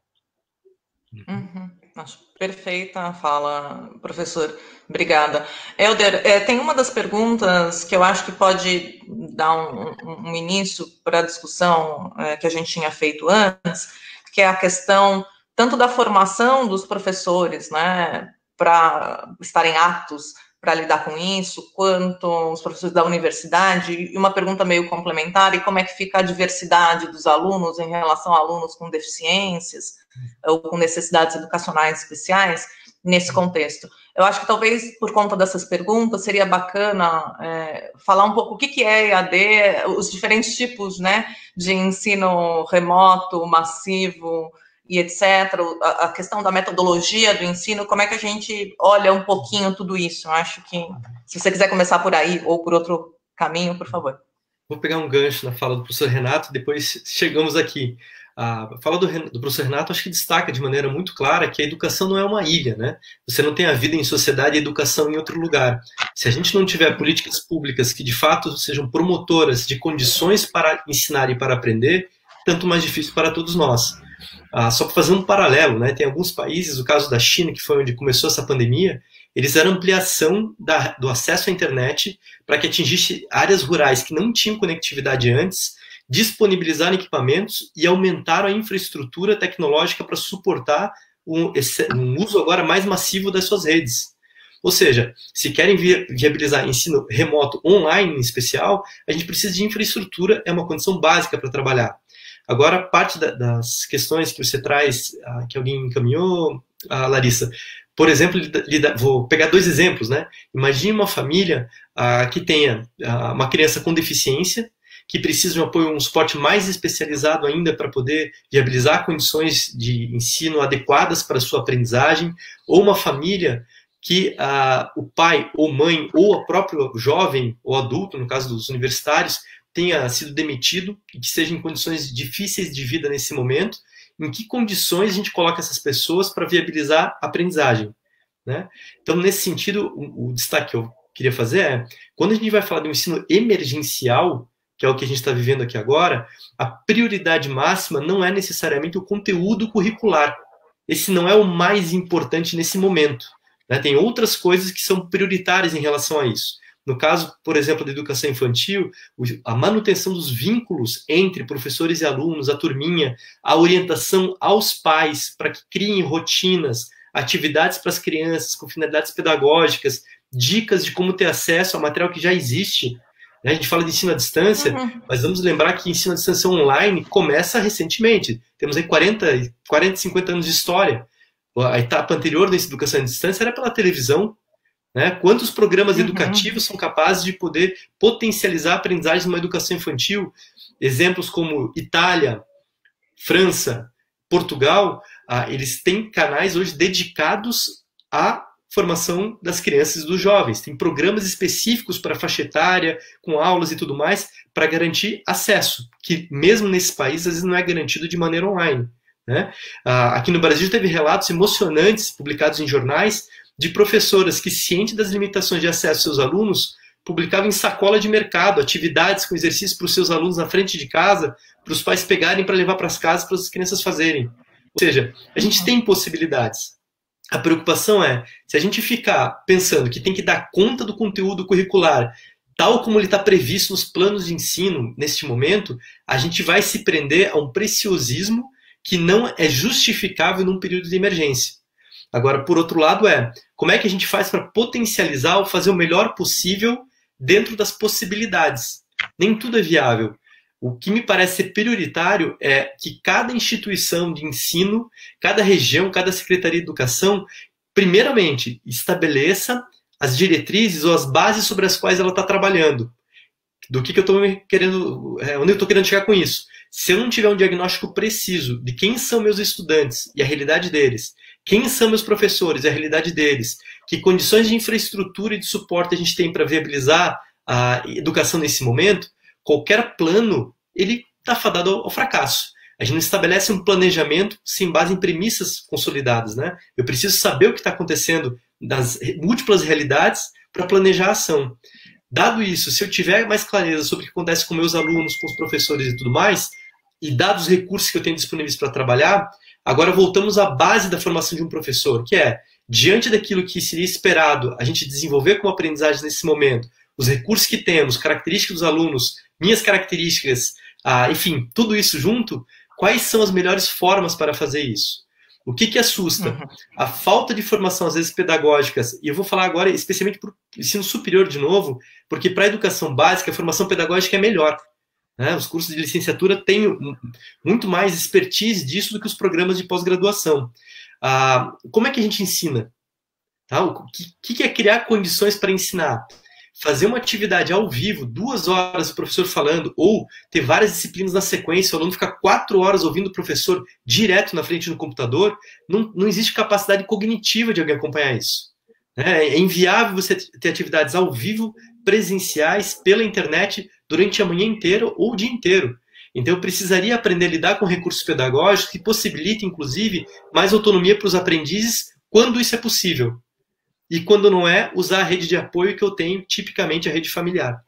Uhum. Acho perfeita a fala, professor. Obrigada. Helder, tem uma das perguntas que eu acho que pode dar um início para a discussão que a gente tinha feito antes, que é a questão tanto da formação dos professores, né, para estarem aptos para lidar com isso, quanto os professores da universidade, e uma pergunta meio complementar, e como é que fica a diversidade dos alunos em relação a alunos com deficiências ou com necessidades educacionais especiais nesse contexto. Eu acho que talvez por conta dessas perguntas seria bacana falar um pouco o que é EAD, os diferentes tipos, né, de ensino remoto, massivo, e etc., a questão da metodologia do ensino, como é que a gente olha um pouquinho tudo isso? Eu acho que, se você quiser começar por aí ou por outro caminho, por favor. Vou pegar um gancho na fala do professor Renato, depois chegamos aqui. A fala do professor Renato acho que destaca de maneira muito clara que a educação não é uma ilha, né? Você não tem a vida em sociedade e a educação em outro lugar. Se a gente não tiver políticas públicas que de fato sejam promotoras de condições para ensinar e para aprender, tanto mais difícil para todos nós. Só para fazer um paralelo, né? Tem alguns países, o caso da China, que foi onde começou essa pandemia, eles fizeram ampliação do acesso à internet para que atingisse áreas rurais que não tinham conectividade antes, disponibilizaram equipamentos e aumentaram a infraestrutura tecnológica para suportar um uso agora mais massivo das suas redes. Ou seja, se querem viabilizar ensino remoto online em especial, a gente precisa de infraestrutura, é uma condição básica para trabalhar. Agora, parte das questões que você traz, que alguém encaminhou, Larissa, por exemplo, vou pegar 2 exemplos, né? Imagine uma família que tenha uma criança com deficiência, que precisa de um apoio, um suporte mais especializado ainda para poder viabilizar condições de ensino adequadas para a sua aprendizagem, ou uma família que o pai ou mãe, ou o próprio jovem ou adulto, no caso dos universitários, tenha sido demitido e que seja em condições difíceis de vida nesse momento, em que condições a gente coloca essas pessoas para viabilizar a aprendizagem, né? Então, nesse sentido, o destaque que eu queria fazer é, quando a gente vai falar de um ensino emergencial, que é o que a gente está vivendo aqui agora, a prioridade máxima não é necessariamente o conteúdo curricular. Esse não é o mais importante nesse momento, né? Tem outras coisas que são prioritárias em relação a isso. No caso, por exemplo, da educação infantil, a manutenção dos vínculos entre professores e alunos, a turminha, a orientação aos pais para que criem rotinas, atividades para as crianças com finalidades pedagógicas, dicas de como ter acesso ao material que já existe. A gente fala de ensino à distância, mas vamos lembrar que ensino à distância online começa recentemente. Temos aí 40, 50 anos de história. A etapa anterior da educação à distância era pela televisão, né? Quantos programas educativos são capazes de poder potencializar a aprendizagem de uma educação infantil? Exemplos como Itália, França, Portugal, eles têm canais hoje dedicados à formação das crianças e dos jovens. Tem programas específicos para faixa etária, com aulas e tudo mais, para garantir acesso, que mesmo nesse país, às vezes não é garantido de maneira online, né? Aqui no Brasil teve relatos emocionantes publicados em jornais de professoras que, cientes das limitações de acesso aos seus alunos, publicavam em sacola de mercado atividades com exercícios para os seus alunos na frente de casa, para os pais pegarem para levar para as casas para as crianças fazerem. Ou seja, a gente tem possibilidades. A preocupação é, se a gente ficar pensando que tem que dar conta do conteúdo curricular, tal como ele está previsto nos planos de ensino neste momento, a gente vai se prender a um preciosismo que não é justificável num período de emergência. Agora, por outro lado, como é que a gente faz para potencializar ou fazer o melhor possível dentro das possibilidades? Nem tudo é viável. O que me parece ser prioritário é que cada instituição de ensino, cada região, cada secretaria de educação, primeiramente, estabeleça as diretrizes ou as bases sobre as quais ela está trabalhando. Do que eu estou querendo, onde eu estou querendo chegar com isso? Se eu não tiver um diagnóstico preciso de quem são meus estudantes e a realidade deles, quem são meus professores e a realidade deles, que condições de infraestrutura e de suporte a gente tem para viabilizar a educação nesse momento, qualquer plano, ele está fadado ao fracasso. A gente não estabelece um planejamento sem base em premissas consolidadas, né? Eu preciso saber o que está acontecendo nas múltiplas realidades para planejar a ação. Dado isso, se eu tiver mais clareza sobre o que acontece com meus alunos, com os professores e tudo mais, e dados os recursos que eu tenho disponíveis para trabalhar, agora voltamos à base da formação de um professor, que é, diante daquilo que seria esperado a gente desenvolver como aprendizagem nesse momento, os recursos que temos, características dos alunos, minhas características, enfim, tudo isso junto, quais são as melhores formas para fazer isso? O que assusta? A falta de formação, às vezes, pedagógicas, e eu vou falar agora especialmente para o ensino superior de novo, porque para a educação básica, a formação pedagógica é melhor. Né? Os cursos de licenciatura têm muito mais expertise disso do que os programas de pós-graduação. Como é que a gente ensina? Tá? O que é criar condições para ensinar? Fazer uma atividade ao vivo, 2 horas o professor falando, ou ter várias disciplinas na sequência, o aluno ficar 4 horas ouvindo o professor direto na frente do computador, não existe capacidade cognitiva de alguém acompanhar isso. É inviável você ter atividades ao vivo, presenciais, pela internet, durante a manhã inteira ou o dia inteiro. Então eu precisaria aprender a lidar com recursos pedagógicos que possibilitem, inclusive, mais autonomia para os aprendizes quando isso é possível. E quando não é, usar a rede de apoio que eu tenho, tipicamente a rede familiar.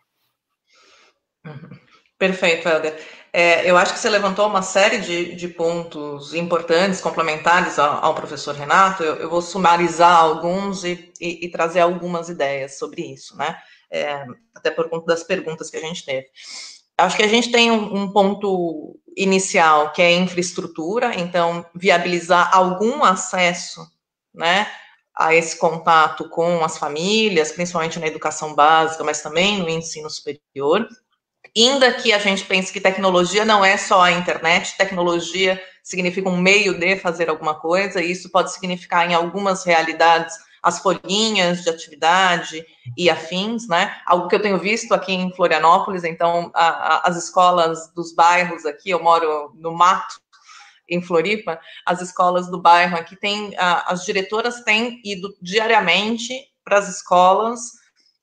Perfeito, Helder. Eu acho que você levantou uma série de pontos importantes, complementares ao professor Renato. Eu vou sumarizar alguns e trazer algumas ideias sobre isso, né? Até por conta das perguntas que a gente teve. Acho que a gente tem um ponto inicial, que é a infraestrutura, então, viabilizar algum acesso, né, a esse contato com as famílias, principalmente na educação básica, mas também no ensino superior. Ainda que a gente pense que tecnologia não é só a internet, tecnologia significa um meio de fazer alguma coisa, e isso pode significar, em algumas realidades, as folhinhas de atividade e afins, né? Algo que eu tenho visto aqui em Florianópolis. Então, as escolas dos bairros aqui, eu moro no mato, em Floripa, as escolas do bairro aqui as diretoras têm ido diariamente para as escolas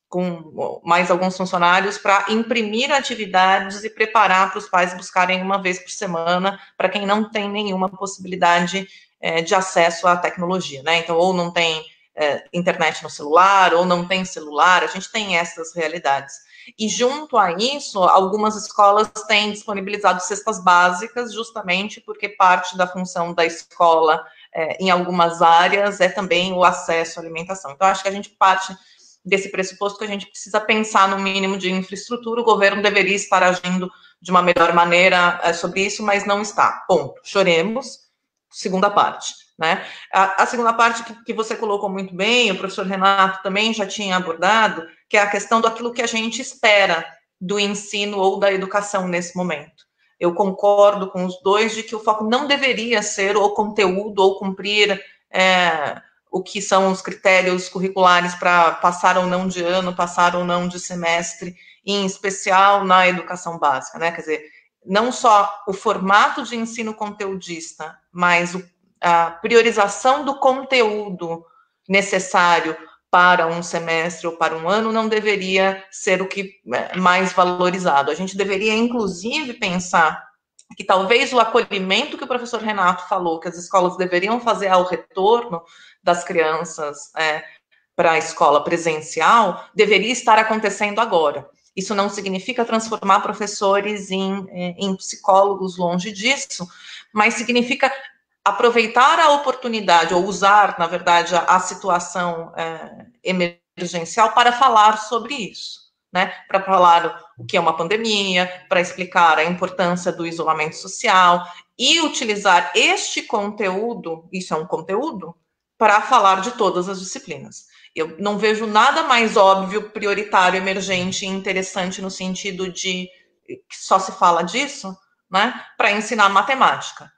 com mais alguns funcionários para imprimir atividades e preparar para os pais buscarem uma vez por semana, para quem não tem nenhuma possibilidade de acesso à tecnologia, né? Então, ou não tem internet no celular, ou não tem celular, a gente tem essas realidades. E junto a isso, algumas escolas têm disponibilizado cestas básicas, justamente porque parte da função da escola, em algumas áreas, é também o acesso à alimentação. Então, acho que a gente parte desse pressuposto que a gente precisa pensar no mínimo de infraestrutura. O governo deveria estar agindo de uma melhor maneira sobre isso, mas não está. Ponto. Choremos. Segunda parte, né? A segunda parte que você colocou muito bem, o professor Renato também já tinha abordado, que é a questão daquilo que a gente espera do ensino ou da educação nesse momento. Eu concordo com os dois de que o foco não deveria ser o conteúdo ou cumprir o que são os critérios curriculares para passar ou não de ano, passar ou não de semestre, em especial na educação básica, né? Quer dizer, não só o formato de ensino conteudista, mas a priorização do conteúdo necessário para um semestre ou para um ano não deveria ser o que mais valorizado. A gente deveria, inclusive, pensar que talvez o acolhimento que o professor Renato falou, que as escolas deveriam fazer ao retorno das crianças para a escola presencial, deveria estar acontecendo agora. Isso não significa transformar professores em psicólogos, longe disso, mas significa aproveitar a oportunidade, ou usar, na verdade, a situação emergencial para falar sobre isso, né? Para falar o que é uma pandemia, para explicar a importância do isolamento social e utilizar este conteúdo, isso é um conteúdo, para falar de todas as disciplinas. Eu não vejo nada mais óbvio, prioritário, emergente e interessante no sentido de que só se fala disso, né, para ensinar matemática.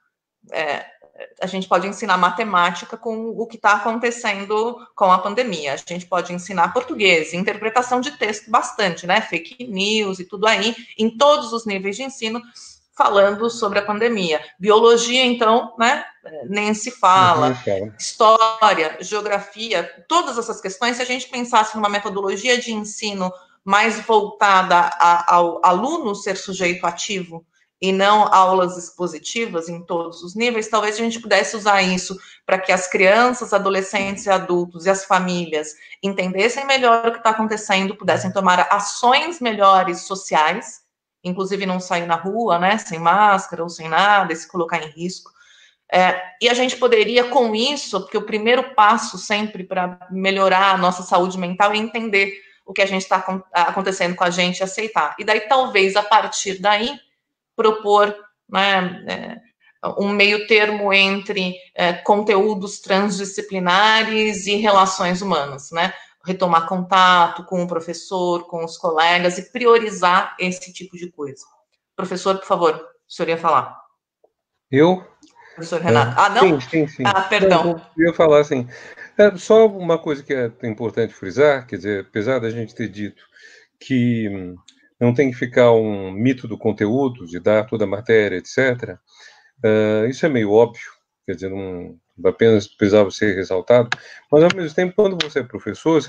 A gente pode ensinar matemática com o que está acontecendo com a pandemia. A gente pode ensinar português, interpretação de texto bastante, né, fake news e tudo aí, em todos os níveis de ensino, falando sobre a pandemia. Biologia, então, né, nem se fala. História, geografia, todas essas questões, se a gente pensasse numa metodologia de ensino mais voltada ao aluno ser sujeito ativo e não aulas expositivas em todos os níveis, talvez a gente pudesse usar isso para que as crianças, adolescentes e adultos e as famílias entendessem melhor o que está acontecendo, pudessem tomar ações melhores sociais, inclusive não sair na rua, né, sem máscara ou sem nada, e se colocar em risco. E a gente poderia, com isso, porque o primeiro passo sempre para melhorar a nossa saúde mental é entender o que a gente está acontecendo com a gente e aceitar. E daí, talvez, a partir daí, propor, né, um meio termo entre conteúdos transdisciplinares e relações humanas, né? Retomar contato com o professor, com os colegas e priorizar esse tipo de coisa. Professor, por favor, o senhor ia falar. Eu? Professor Renato. Não? Sim. Perdão. Não, eu ia falar assim, só uma coisa que é importante frisar, quer dizer, apesar da gente ter dito que não tem que ficar um mito do conteúdo, de dar toda a matéria, etc., isso é meio óbvio, quer dizer, não apenas precisava ser ressaltado, mas ao mesmo tempo, quando você é professor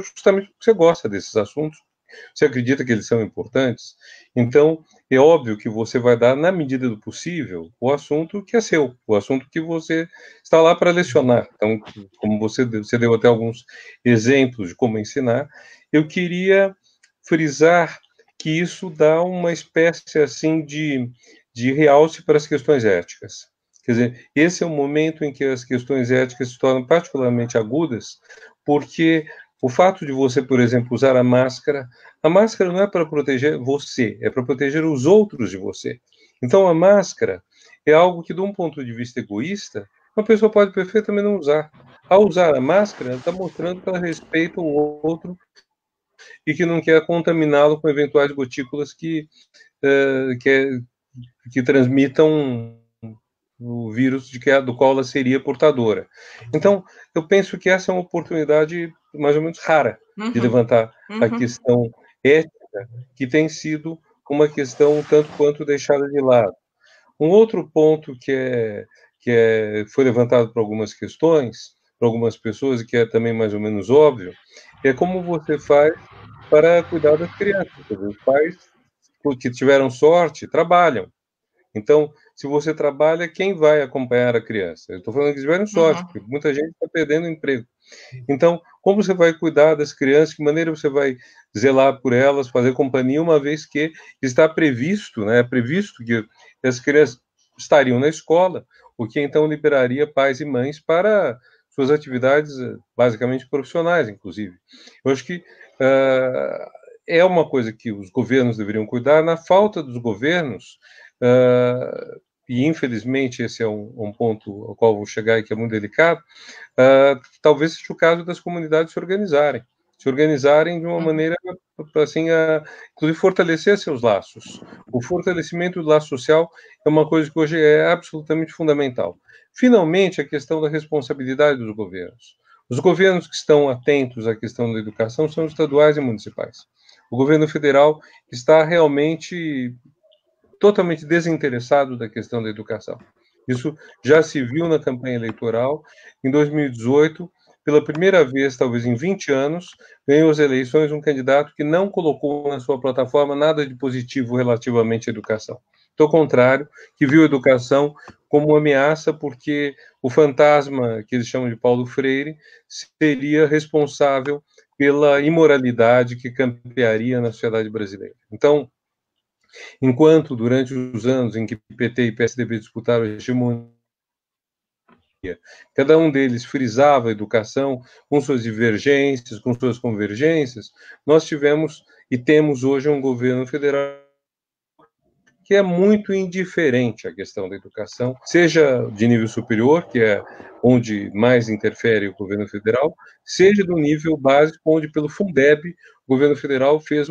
justamente porque você gosta desses assuntos, você acredita que eles são importantes, então é óbvio que você vai dar, na medida do possível, o assunto que é seu, o assunto que você está lá para lecionar. Então, como você deu até alguns exemplos de como ensinar, eu queria frisar que isso dá uma espécie assim de realce para as questões éticas. Quer dizer, esse é o momento em que as questões éticas se tornam particularmente agudas, porque o fato de você, por exemplo, usar a máscara não é para proteger você, é para proteger os outros de você. Então, a máscara é algo que, de um ponto de vista egoísta, uma pessoa pode perfeitamente não usar. Ao usar a máscara, ela está mostrando que ela respeita o outro e que não quer contaminá-lo com eventuais gotículas que transmitam o vírus do qual ela seria portadora. Então, eu penso que essa é uma oportunidade mais ou menos rara de levantar a questão ética, que tem sido uma questão tanto quanto deixada de lado. Um outro ponto que foi levantado por algumas questões, por algumas pessoas, e que é também mais ou menos óbvio, é como você faz para cuidar das crianças. Os pais que tiveram sorte trabalham. Então, se você trabalha, quem vai acompanhar a criança? Eu estou falando que tiveram sorte, porque muita gente está perdendo o emprego. Então, como você vai cuidar das crianças? Que maneira você vai zelar por elas, fazer companhia, uma vez que está previsto, né? Previsto que as crianças estariam na escola, o que então liberaria pais e mães para suas atividades, basicamente profissionais, inclusive. Eu acho que é uma coisa que os governos deveriam cuidar. Na falta dos governos, e infelizmente esse é um ponto ao qual vou chegar e que é muito delicado, talvez seja o caso das comunidades se organizarem de uma maneira assim, inclusive fortalecer seus laços. O fortalecimento do laço social é uma coisa que hoje é absolutamente fundamental. Finalmente, a questão da responsabilidade dos governos. Os governos que estão atentos à questão da educação são os estaduais e municipais. O governo federal está realmente totalmente desinteressado da questão da educação. Isso já se viu na campanha eleitoral. Em 2018, pela primeira vez, talvez em 20 anos, ganhou as eleições um candidato que não colocou na sua plataforma nada de positivo relativamente à educação. Ao contrário, que viu a educação como uma ameaça, porque o fantasma, que eles chamam de Paulo Freire, seria responsável pela imoralidade que campearia na sociedade brasileira. Então, enquanto durante os anos em que PT e PSDB disputaram a hegemonia, cada um deles frisava a educação com suas divergências, com suas convergências, nós tivemos e temos hoje um governo federal que é muito indiferente à questão da educação, seja de nível superior, que é onde mais interfere o governo federal, seja do nível básico, onde pelo Fundeb o governo federal fez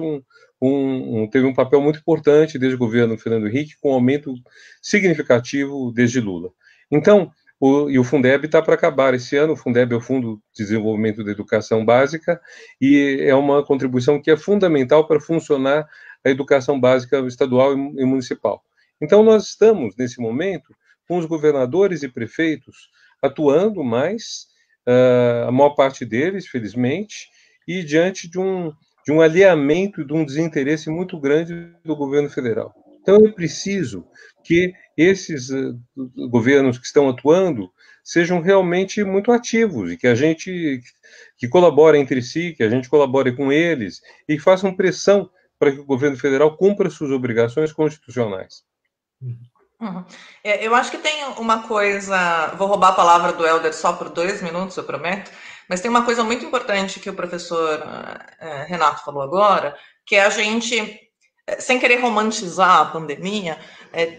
teve um papel muito importante desde o governo Fernando Henrique, com um aumento significativo desde Lula. Então, o Fundeb está para acabar esse ano. O Fundeb é o Fundo de Desenvolvimento da Educação Básica e é uma contribuição que é fundamental para funcionar a educação básica estadual e municipal. Então, nós estamos, nesse momento, com os governadores e prefeitos atuando mais, a maior parte deles, felizmente, e diante de de um alinhamento e de um desinteresse muito grande do governo federal. Então, é preciso que esses governos que estão atuando sejam realmente muito ativos e que a gente que colabore entre si, que a gente colabore com eles e façam pressão para que o governo federal cumpra suas obrigações constitucionais. Uhum. Eu acho que tem uma coisa, vou roubar a palavra do Helder só por 2 minutos, eu prometo, mas tem uma coisa muito importante que o professor Renato falou agora, que é a gente, sem querer romantizar a pandemia,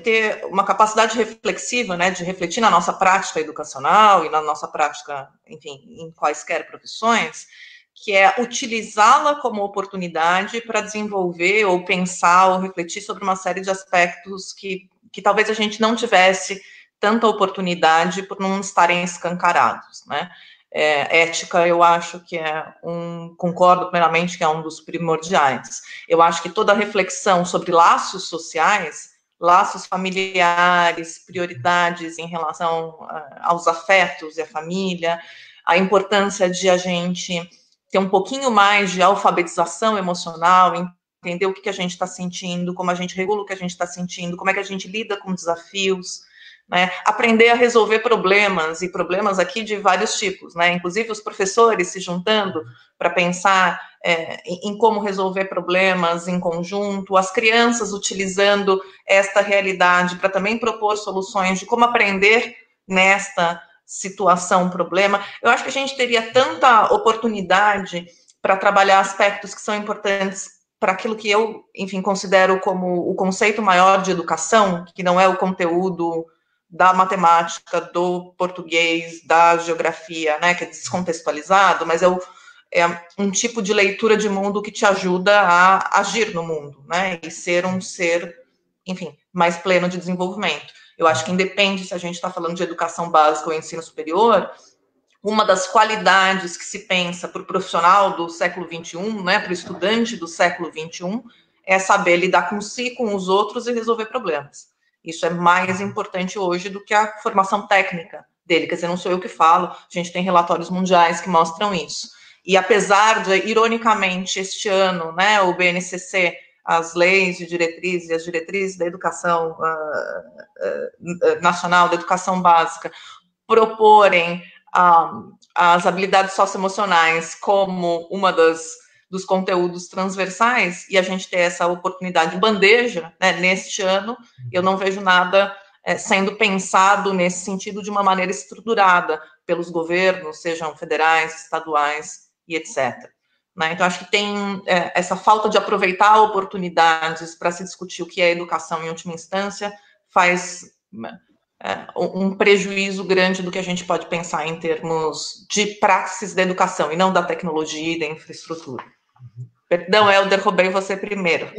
ter uma capacidade reflexiva, né, de refletir na nossa prática educacional e na nossa prática, enfim, em quaisquer profissões, que é utilizá-la como oportunidade para desenvolver ou pensar ou refletir sobre uma série de aspectos que talvez a gente não tivesse tanta oportunidade por não estarem escancarados, né? Ética, eu acho que concordo plenamente que é um dos primordiais. Eu acho que toda reflexão sobre laços sociais, laços familiares, prioridades em relação aos afetos e à família, a importância de a gente ter um pouquinho mais de alfabetização emocional, entender o que a gente está sentindo, como a gente regula o que a gente está sentindo, como é que a gente lida com desafios, né? Aprender a resolver problemas, e problemas aqui de vários tipos, né? Inclusive os professores se juntando para pensar em como resolver problemas em conjunto, as crianças utilizando esta realidade para também propor soluções de como aprender nesta situação, problema. Eu acho que a gente teria tanta oportunidade para trabalhar aspectos que são importantes para aquilo que eu, enfim, considero como o conceito maior de educação, que não é o conteúdo da matemática, do português, da geografia, né, que é descontextualizado, mas é um tipo de leitura de mundo que te ajuda a agir no mundo, né, e ser um ser, enfim, mais pleno de desenvolvimento. Eu acho que independe se a gente está falando de educação básica ou ensino superior, uma das qualidades que se pensa para o profissional do século XXI, né, para o estudante do século XXI, é saber lidar com si, com os outros e resolver problemas. Isso é mais importante hoje do que a formação técnica dele. Quer dizer, não sou eu que falo, a gente tem relatórios mundiais que mostram isso. E apesar de, ironicamente, este ano, né, o BNCC, as leis de diretrizes e as diretrizes da educação nacional, da educação básica, proporem as habilidades socioemocionais como uma dos conteúdos transversais, e a gente ter essa oportunidade de bandeja, né, neste ano, eu não vejo nada sendo pensado nesse sentido de uma maneira estruturada pelos governos, sejam federais, estaduais e etc. Né? Então, acho que tem essa falta de aproveitar oportunidades para se discutir o que é educação em última instância, faz um prejuízo grande do que a gente pode pensar em termos de praxis da educação, e não da tecnologia e da infraestrutura. Perdão, Helder, roubei você primeiro.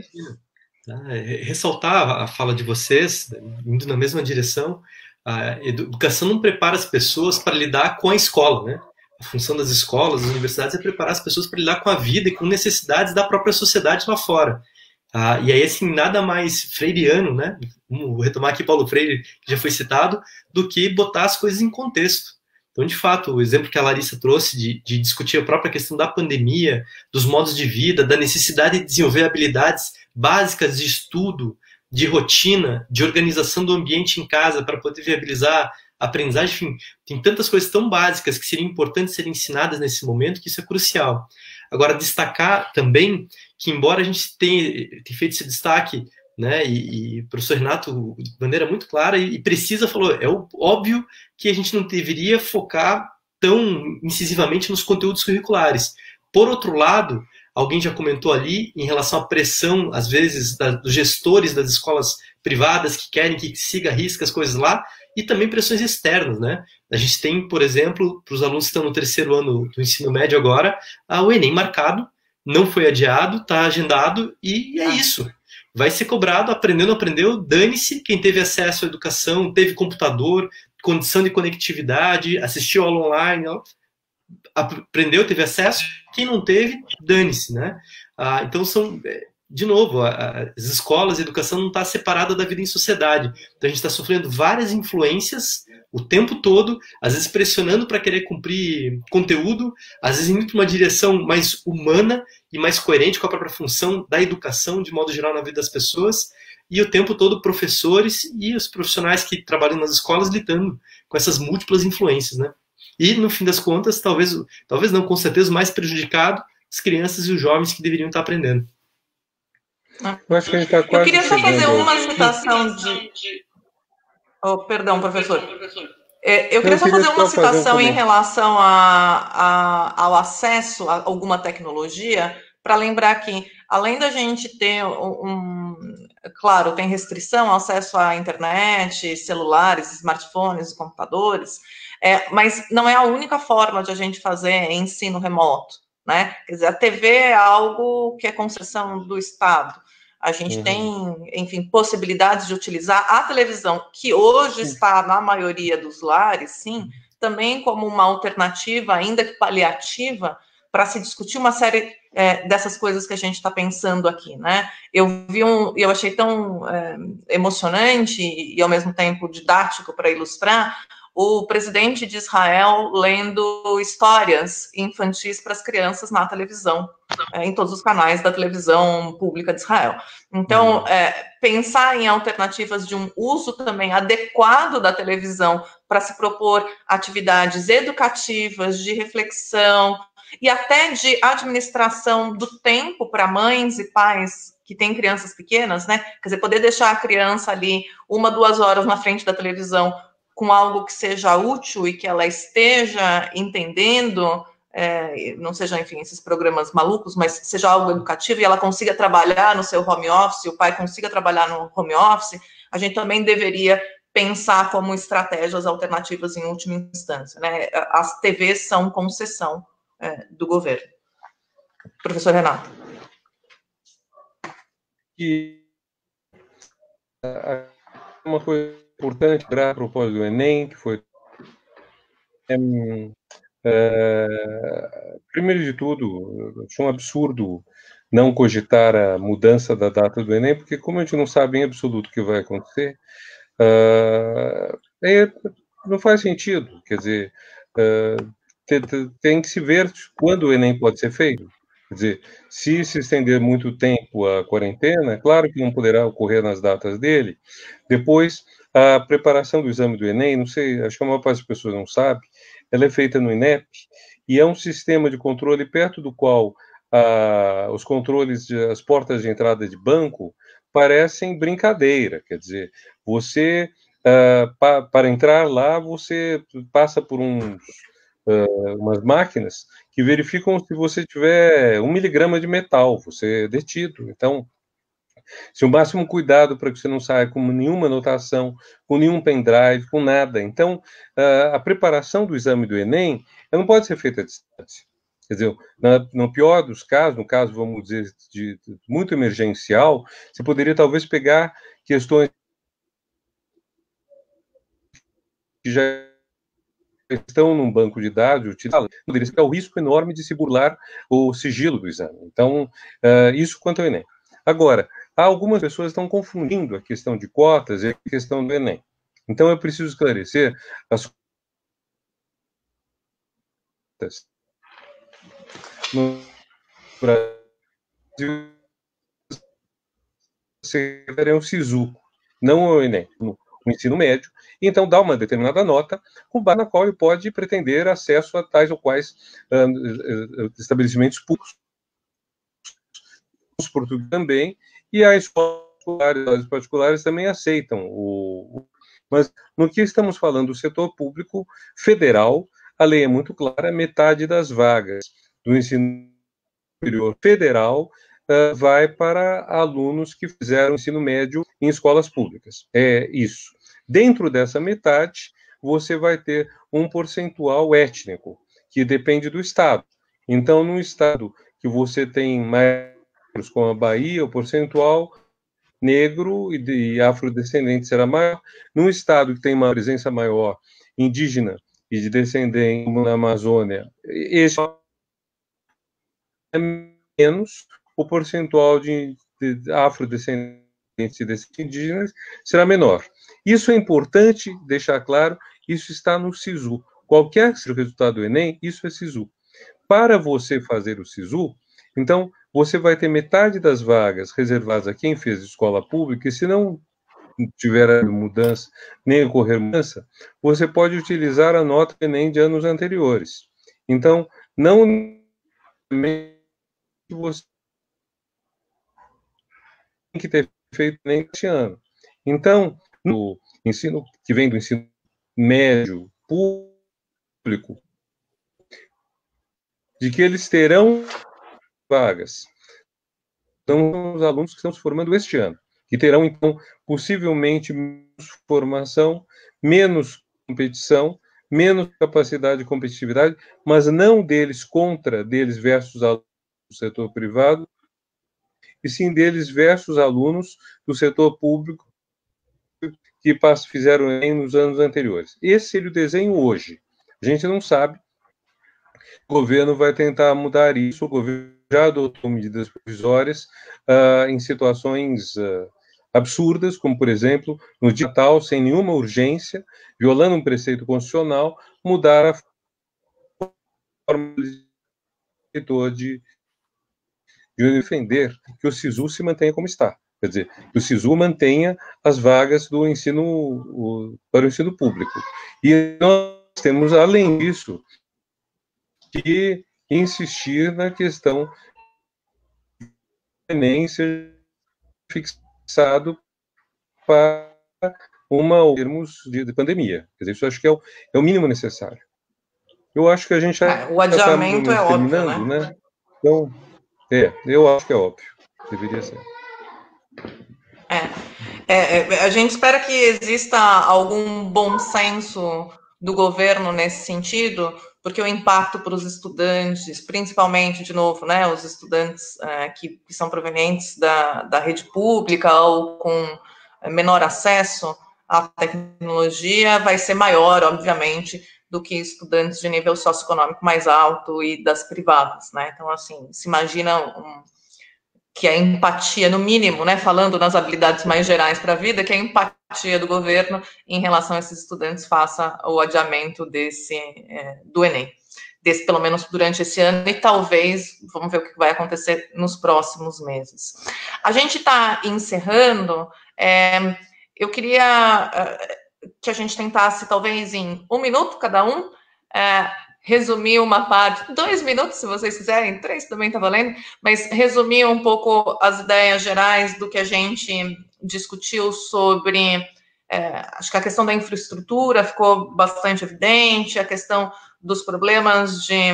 Ressaltar a fala de vocês, indo na mesma direção, a educação não prepara as pessoas para lidar com a escola, né? A função das escolas, das universidades, é preparar as pessoas para lidar com a vida e com necessidades da própria sociedade lá fora. E aí, assim, nada mais freiriano, né? Vou retomar aqui Paulo Freire, que já foi citado, do que botar as coisas em contexto. Então, de fato, o exemplo que a Larissa trouxe de discutir a própria questão da pandemia, dos modos de vida, da necessidade de desenvolver habilidades básicas de estudo, de rotina, de organização do ambiente em casa para poder viabilizar a aprendizagem, enfim, tem tantas coisas tão básicas que seriam importantes serem ensinadas nesse momento que isso é crucial. Agora, destacar também que, embora a gente tenha feito esse destaque, né, e o professor Renato, de maneira muito clara e precisa, falou, é óbvio que a gente não deveria focar tão incisivamente nos conteúdos curriculares. Por outro lado, alguém já comentou ali em relação à pressão, às vezes, dos gestores das escolas privadas que querem que siga à risca as coisas lá, e também pressões externas, né? A gente tem, por exemplo, para os alunos que estão no 3º ano do ensino médio agora, o Enem marcado, não foi adiado, está agendado, e é isso. Vai ser cobrado, aprendeu, não aprendeu, dane-se, quem teve acesso à educação, teve computador, condição de conectividade, assistiu aula online, aprendeu, teve acesso, quem não teve, dane-se, né? Então de novo, as escolas, a educação não está separada da vida em sociedade. Então a gente está sofrendo várias influências o tempo todo, às vezes pressionando para querer cumprir conteúdo, às vezes indo para uma direção mais humana e mais coerente com a própria função da educação, de modo geral, na vida das pessoas, e o tempo todo professores e os profissionais que trabalham nas escolas lidando com essas múltiplas influências, né? E, no fim das contas, talvez não, com certeza, o mais prejudicado, as crianças e os jovens que deveriam estar aprendendo. Eu acho que a gente está quase. Eu queria só fazer uma citação de. Oh, perdão, professor. Eu queria só fazer uma citação em relação ao acesso a alguma tecnologia, para lembrar que, além da gente ter claro, tem restrição ao acesso à internet, celulares, smartphones, computadores, mas não é a única forma de a gente fazer ensino remoto, né? Quer dizer, a TV é algo que é concessão do Estado. A gente tem, enfim, possibilidades de utilizar a televisão, que hoje está na maioria dos lares, sim, também como uma alternativa, ainda que paliativa, para se discutir uma série dessas coisas que a gente está pensando aqui, né? Eu achei tão emocionante e, ao mesmo tempo, didático para ilustrar o presidente de Israel lendo histórias infantis para as crianças na televisão, em todos os canais da televisão pública de Israel. Então, pensar em alternativas de um uso também adequado da televisão para se propor atividades educativas, de reflexão e até de administração do tempo para mães e pais que têm crianças pequenas, né? Quer dizer, poder deixar a criança ali 1, 2 horas na frente da televisão com algo que seja útil e que ela esteja entendendo, não seja, enfim, esses programas malucos, mas seja algo educativo e ela consiga trabalhar no seu home office, o pai consiga trabalhar no home office, a gente também deveria pensar como estratégias alternativas em última instância, né? As TVs são concessão do governo. Professor Renato. E uma coisa importante para a propósito do Enem, que foi primeiro de tudo, acho um absurdo não cogitar a mudança da data do Enem, porque como a gente não sabe em absoluto o que vai acontecer, não faz sentido. Quer dizer, tem que se ver quando o Enem pode ser feito. Quer dizer, se estender muito tempo a quarentena, claro que não poderá ocorrer nas datas dele. Depois, a preparação do exame do Enem, não sei, acho que a maior parte das pessoas não sabe, ela é feita no INEP, e é um sistema de controle perto do qual os controles, as portas de entrada de banco, parecem brincadeira. Quer dizer, você, para entrar lá, você passa por umas máquinas que verificam se você tiver 1 miligrama de metal, você é detido. Então, se o máximo cuidado para que você não saia com nenhuma anotação, com nenhum pendrive, com nada. Então, a preparação do exame do Enem não pode ser feita à distância. Quer dizer, no pior dos casos, no caso, vamos dizer, de muito emergencial, você poderia talvez pegar questões que já estão num banco de dados, poderia ser o risco enorme de se burlar o sigilo do exame. Então, isso quanto ao Enem. Agora, algumas pessoas estão confundindo a questão de cotas e a questão do Enem. Então, eu preciso esclarecer as cotas. No Brasil, você é um SISU, não o Enem, no ensino médio, e então dá uma determinada nota, com base na qual ele pode pretender acesso a tais ou quais estabelecimentos públicos, os portugueses também, e as escolas particulares também aceitam. Mas no que estamos falando do setor público federal, a lei é muito clara, metade das vagas do ensino superior federal vai para alunos que fizeram ensino médio em escolas públicas. É isso. Dentro dessa metade, você vai ter um percentual étnico, que depende do estado. Então, no estado que você tem mais, como a Bahia, o percentual negro e afrodescendente será maior. Num estado que tem uma presença maior indígena e de descendente, como na Amazônia, esse é menos o percentual de afrodescendentes e descendentes indígenas será menor. Isso é importante deixar claro, isso está no SISU. Qualquer que seja o resultado do Enem, isso é SISU. Para você fazer o SISU, então, você vai ter metade das vagas reservadas a quem fez escola pública, e se não tiver mudança, nem ocorrer mudança, você pode utilizar a nota do Enem de anos anteriores. Então, não você tem que ter feito nem este ano. Então, no ensino que vem do ensino médio público, de que eles terão vagas. Então, os alunos que estão se formando este ano, que terão, então, possivelmente menos formação, menos competição, menos capacidade de competitividade, mas não deles contra, deles versus alunos do setor privado, e sim deles versus alunos do setor público que fizeram o Enem nos anos anteriores. Esse seria o desenho hoje. A gente não sabe. O governo vai tentar mudar isso. O governo já adotou medidas provisórias em situações absurdas, como, por exemplo, no dia Natal, sem nenhuma urgência, violando um preceito constitucional, mudar a forma de defender que o SISU se mantenha como está. Quer dizer, que o SISU mantenha as vagas do ensino para o ensino público. E nós temos, além disso, que insistir na questão do Enem ser fixado para termos de pandemia. Quer dizer, isso eu acho que é o mínimo necessário. Eu acho que a gente já o adiamento está terminando, né? Então, eu acho que é óbvio. Deveria ser. A gente espera que exista algum bom senso do governo nesse sentido, porque o impacto para os estudantes, principalmente, de novo, né, os estudantes que são provenientes da rede pública ou com menor acesso à tecnologia, vai ser maior, obviamente, do que estudantes de nível socioeconômico mais alto e das privadas, né? Então, assim, se imagina que a empatia, no mínimo, né, falando nas habilidades mais gerais para a vida, que a empatia do governo em relação a esses estudantes faça o adiamento do Enem, pelo menos durante esse ano, e talvez, vamos ver o que vai acontecer nos próximos meses. A gente está encerrando, eu queria que a gente tentasse, talvez em 1 minuto cada um, resumir uma parte, 2 minutos, se vocês quiserem, 3 também está valendo, mas resumir um pouco as ideias gerais do que a gente discutiu sobre, acho que a questão da infraestrutura ficou bastante evidente, a questão dos problemas de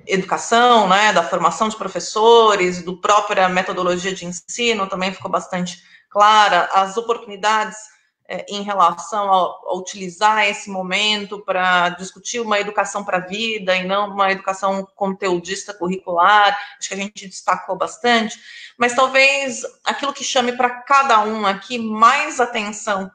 educação, né, da formação de professores, do própria metodologia de ensino também ficou bastante clara, as oportunidades em relação a utilizar esse momento para discutir uma educação para a vida e não uma educação conteudista curricular, acho que a gente destacou bastante, mas talvez aquilo que chame para cada um aqui mais atenção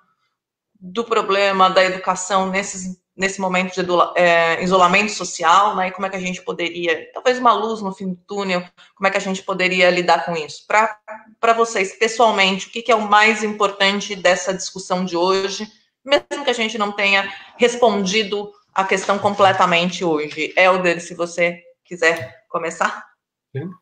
do problema da educação nesse momento de isolamento social, né, e como é que a gente poderia, talvez uma luz no fim do túnel, como é que a gente poderia lidar com isso? Para vocês, pessoalmente, o que é o mais importante dessa discussão de hoje, mesmo que a gente não tenha respondido a questão completamente hoje? Hélder, se você quiser começar.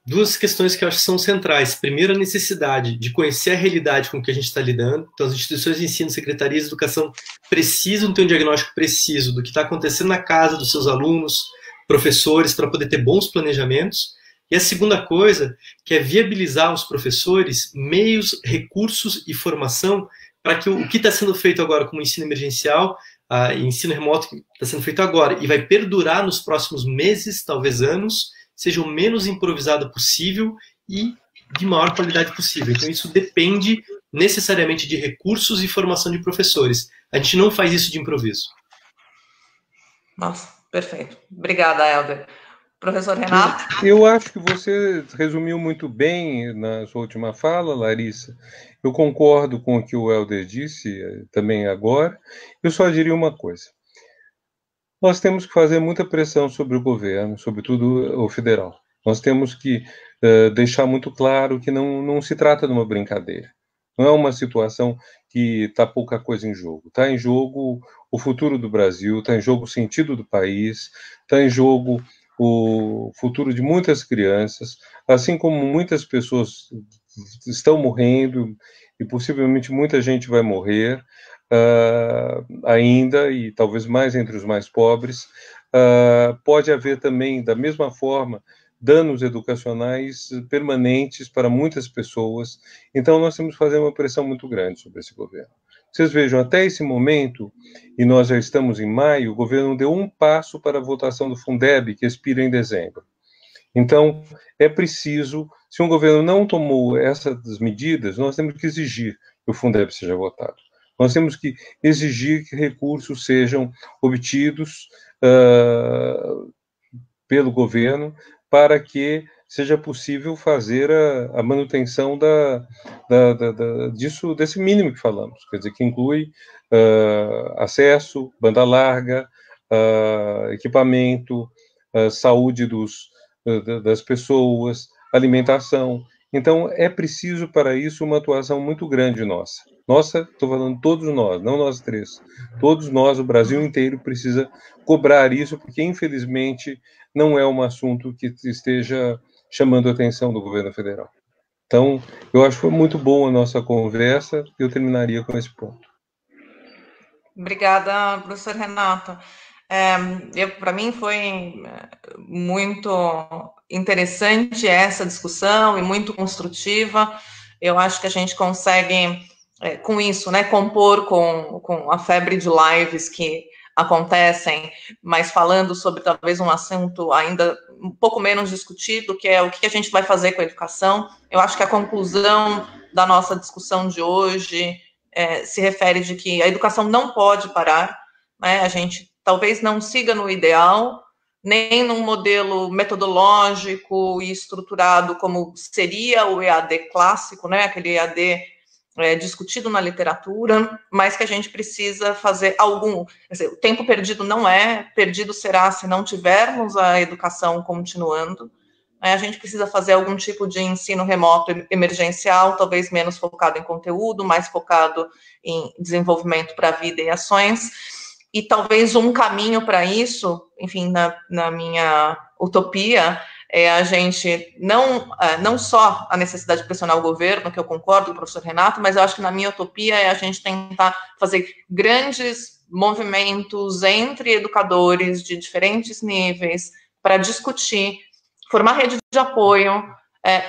2 questões que eu acho que são centrais. Primeiro, a necessidade de conhecer a realidade com que a gente está lidando. Então, as instituições de ensino, secretarias de educação precisam ter um diagnóstico preciso do que está acontecendo na casa dos seus alunos, professores, para poder ter bons planejamentos. E a segunda coisa, que é viabilizar aos professores meios, recursos e formação para que o que está sendo feito agora como ensino emergencial, ensino remoto que está sendo feito agora e vai perdurar nos próximos meses, talvez anos, seja o menos improvisado possível e de maior qualidade possível. Então, isso depende necessariamente de recursos e formação de professores. A gente não faz isso de improviso. Nossa, perfeito. Obrigada, Hélder. Professor Renato? Eu acho que você resumiu muito bem na sua última fala, Larissa. Eu concordo com o que o Hélder disse também agora. Eu só diria uma coisa. Nós temos que fazer muita pressão sobre o governo, sobretudo o federal. Nós temos que deixar muito claro que não se trata de uma brincadeira. Não é uma situação que está pouca coisa em jogo. Está em jogo o futuro do Brasil, está em jogo o sentido do país, está em jogo o futuro de muitas crianças, assim como muitas pessoas estão morrendo e possivelmente muita gente vai morrer ainda, e talvez mais entre os mais pobres. Pode haver também, da mesma forma, danos educacionais permanentes para muitas pessoas. Então, nós temos que fazer uma pressão muito grande sobre esse governo. Vocês vejam, até esse momento, e nós já estamos em maio, o governo deu um passo para a votação do Fundeb, que expira em dezembro. Então, é preciso, se um governo não tomou essas medidas, nós temos que exigir que o Fundeb seja votado. Nós temos que exigir que recursos sejam obtidos pelo governo para que seja possível fazer a manutenção desse mínimo que falamos, quer dizer, que inclui acesso, banda larga, equipamento, saúde das pessoas, alimentação. Então, é preciso para isso uma atuação muito grande nossa. Nossa, estou falando todos nós, não nós três. Todos nós, o Brasil inteiro, precisa cobrar isso, porque, infelizmente, não é um assunto que esteja chamando a atenção do governo federal. Então, eu acho que foi muito boa a nossa conversa, e eu terminaria com esse ponto. Obrigada, professor Renato. Para mim foi muito interessante essa discussão e muito construtiva. Eu acho que a gente consegue, com isso, né, compor com a febre de lives que acontecem, mas falando sobre talvez um assunto ainda um pouco menos discutido, que é o que a gente vai fazer com a educação. Eu acho que a conclusão da nossa discussão de hoje se refere de que a educação não pode parar, né? A gente talvez não siga no ideal, nem num modelo metodológico e estruturado como seria o EAD clássico, né? Aquele EAD discutido na literatura, mas que a gente precisa fazer algum... Quer dizer, o tempo perdido não é, perdido será se não tivermos a educação continuando. A gente precisa fazer algum tipo de ensino remoto emergencial, talvez menos focado em conteúdo, mais focado em desenvolvimento para a vida e ações. E talvez um caminho para isso, enfim, na minha utopia, é a gente não só a necessidade de pressionar o governo, que eu concordo com o professor Renato, mas eu acho que na minha utopia é a gente tentar fazer grandes movimentos entre educadores de diferentes níveis para discutir, formar rede de apoio,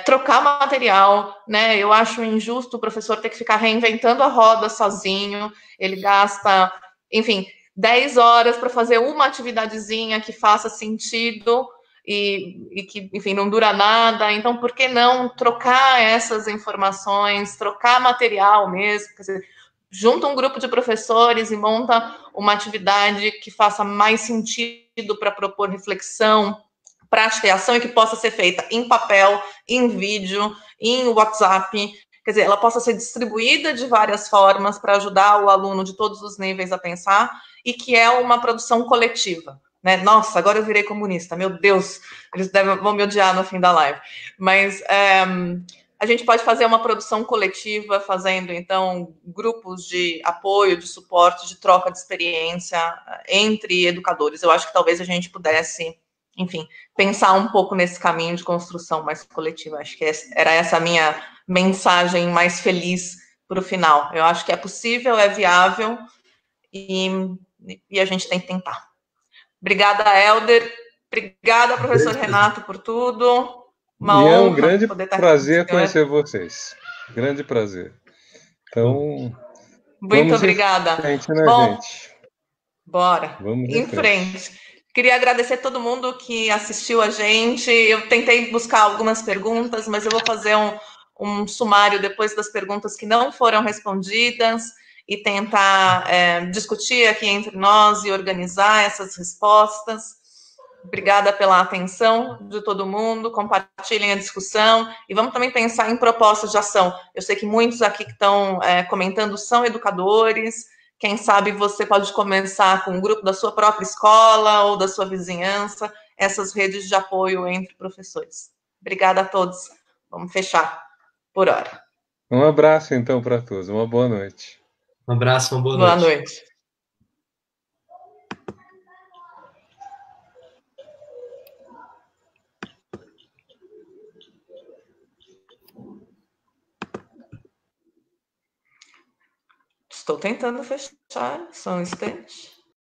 trocar material, né? Eu acho injusto o professor ter que ficar reinventando a roda sozinho, ele gasta, enfim, 10 horas para fazer uma atividadezinha que faça sentido e que, enfim, não dura nada. Então, por que não trocar essas informações, trocar material mesmo? Quer dizer, junta um grupo de professores e monta uma atividade que faça mais sentido para propor reflexão, prática e ação, e que possa ser feita em papel, em vídeo, em WhatsApp. Quer dizer, ela possa ser distribuída de várias formas para ajudar o aluno de todos os níveis a pensar, e que é uma produção coletiva, né? Nossa, agora eu virei comunista, meu Deus, eles vão me odiar no fim da live. Mas a gente pode fazer uma produção coletiva, fazendo, então, grupos de apoio, de suporte, de troca de experiência entre educadores. Eu acho que talvez a gente pudesse, enfim, pensar um pouco nesse caminho de construção mais coletiva. Acho que era essa a minha mensagem mais feliz para o final. Eu acho que é possível, é viável, e a gente tem que tentar. Obrigada, Helder. Obrigada, professor Renato, por tudo. Uma honra. É um grande prazer conhecer vocês. Grande prazer. Então, muito obrigada. Em frente, né, gente? Bora. Vamos em frente. Queria agradecer todo mundo que assistiu a gente. Eu tentei buscar algumas perguntas, mas eu vou fazer um sumário depois das perguntas que não foram respondidas e tentar discutir aqui entre nós e organizar essas respostas. Obrigada pela atenção de todo mundo, compartilhem a discussão e vamos também pensar em propostas de ação. Eu sei que muitos aqui que estão comentando são educadores. Quem sabe você pode começar com um grupo da sua própria escola ou da sua vizinhança, essas redes de apoio entre professores. Obrigada a todos. Vamos fechar por hora. Um abraço, então, para todos. Uma boa noite. Um abraço, uma boa Boa noite. noite. Estou tentando fechar, só um instante.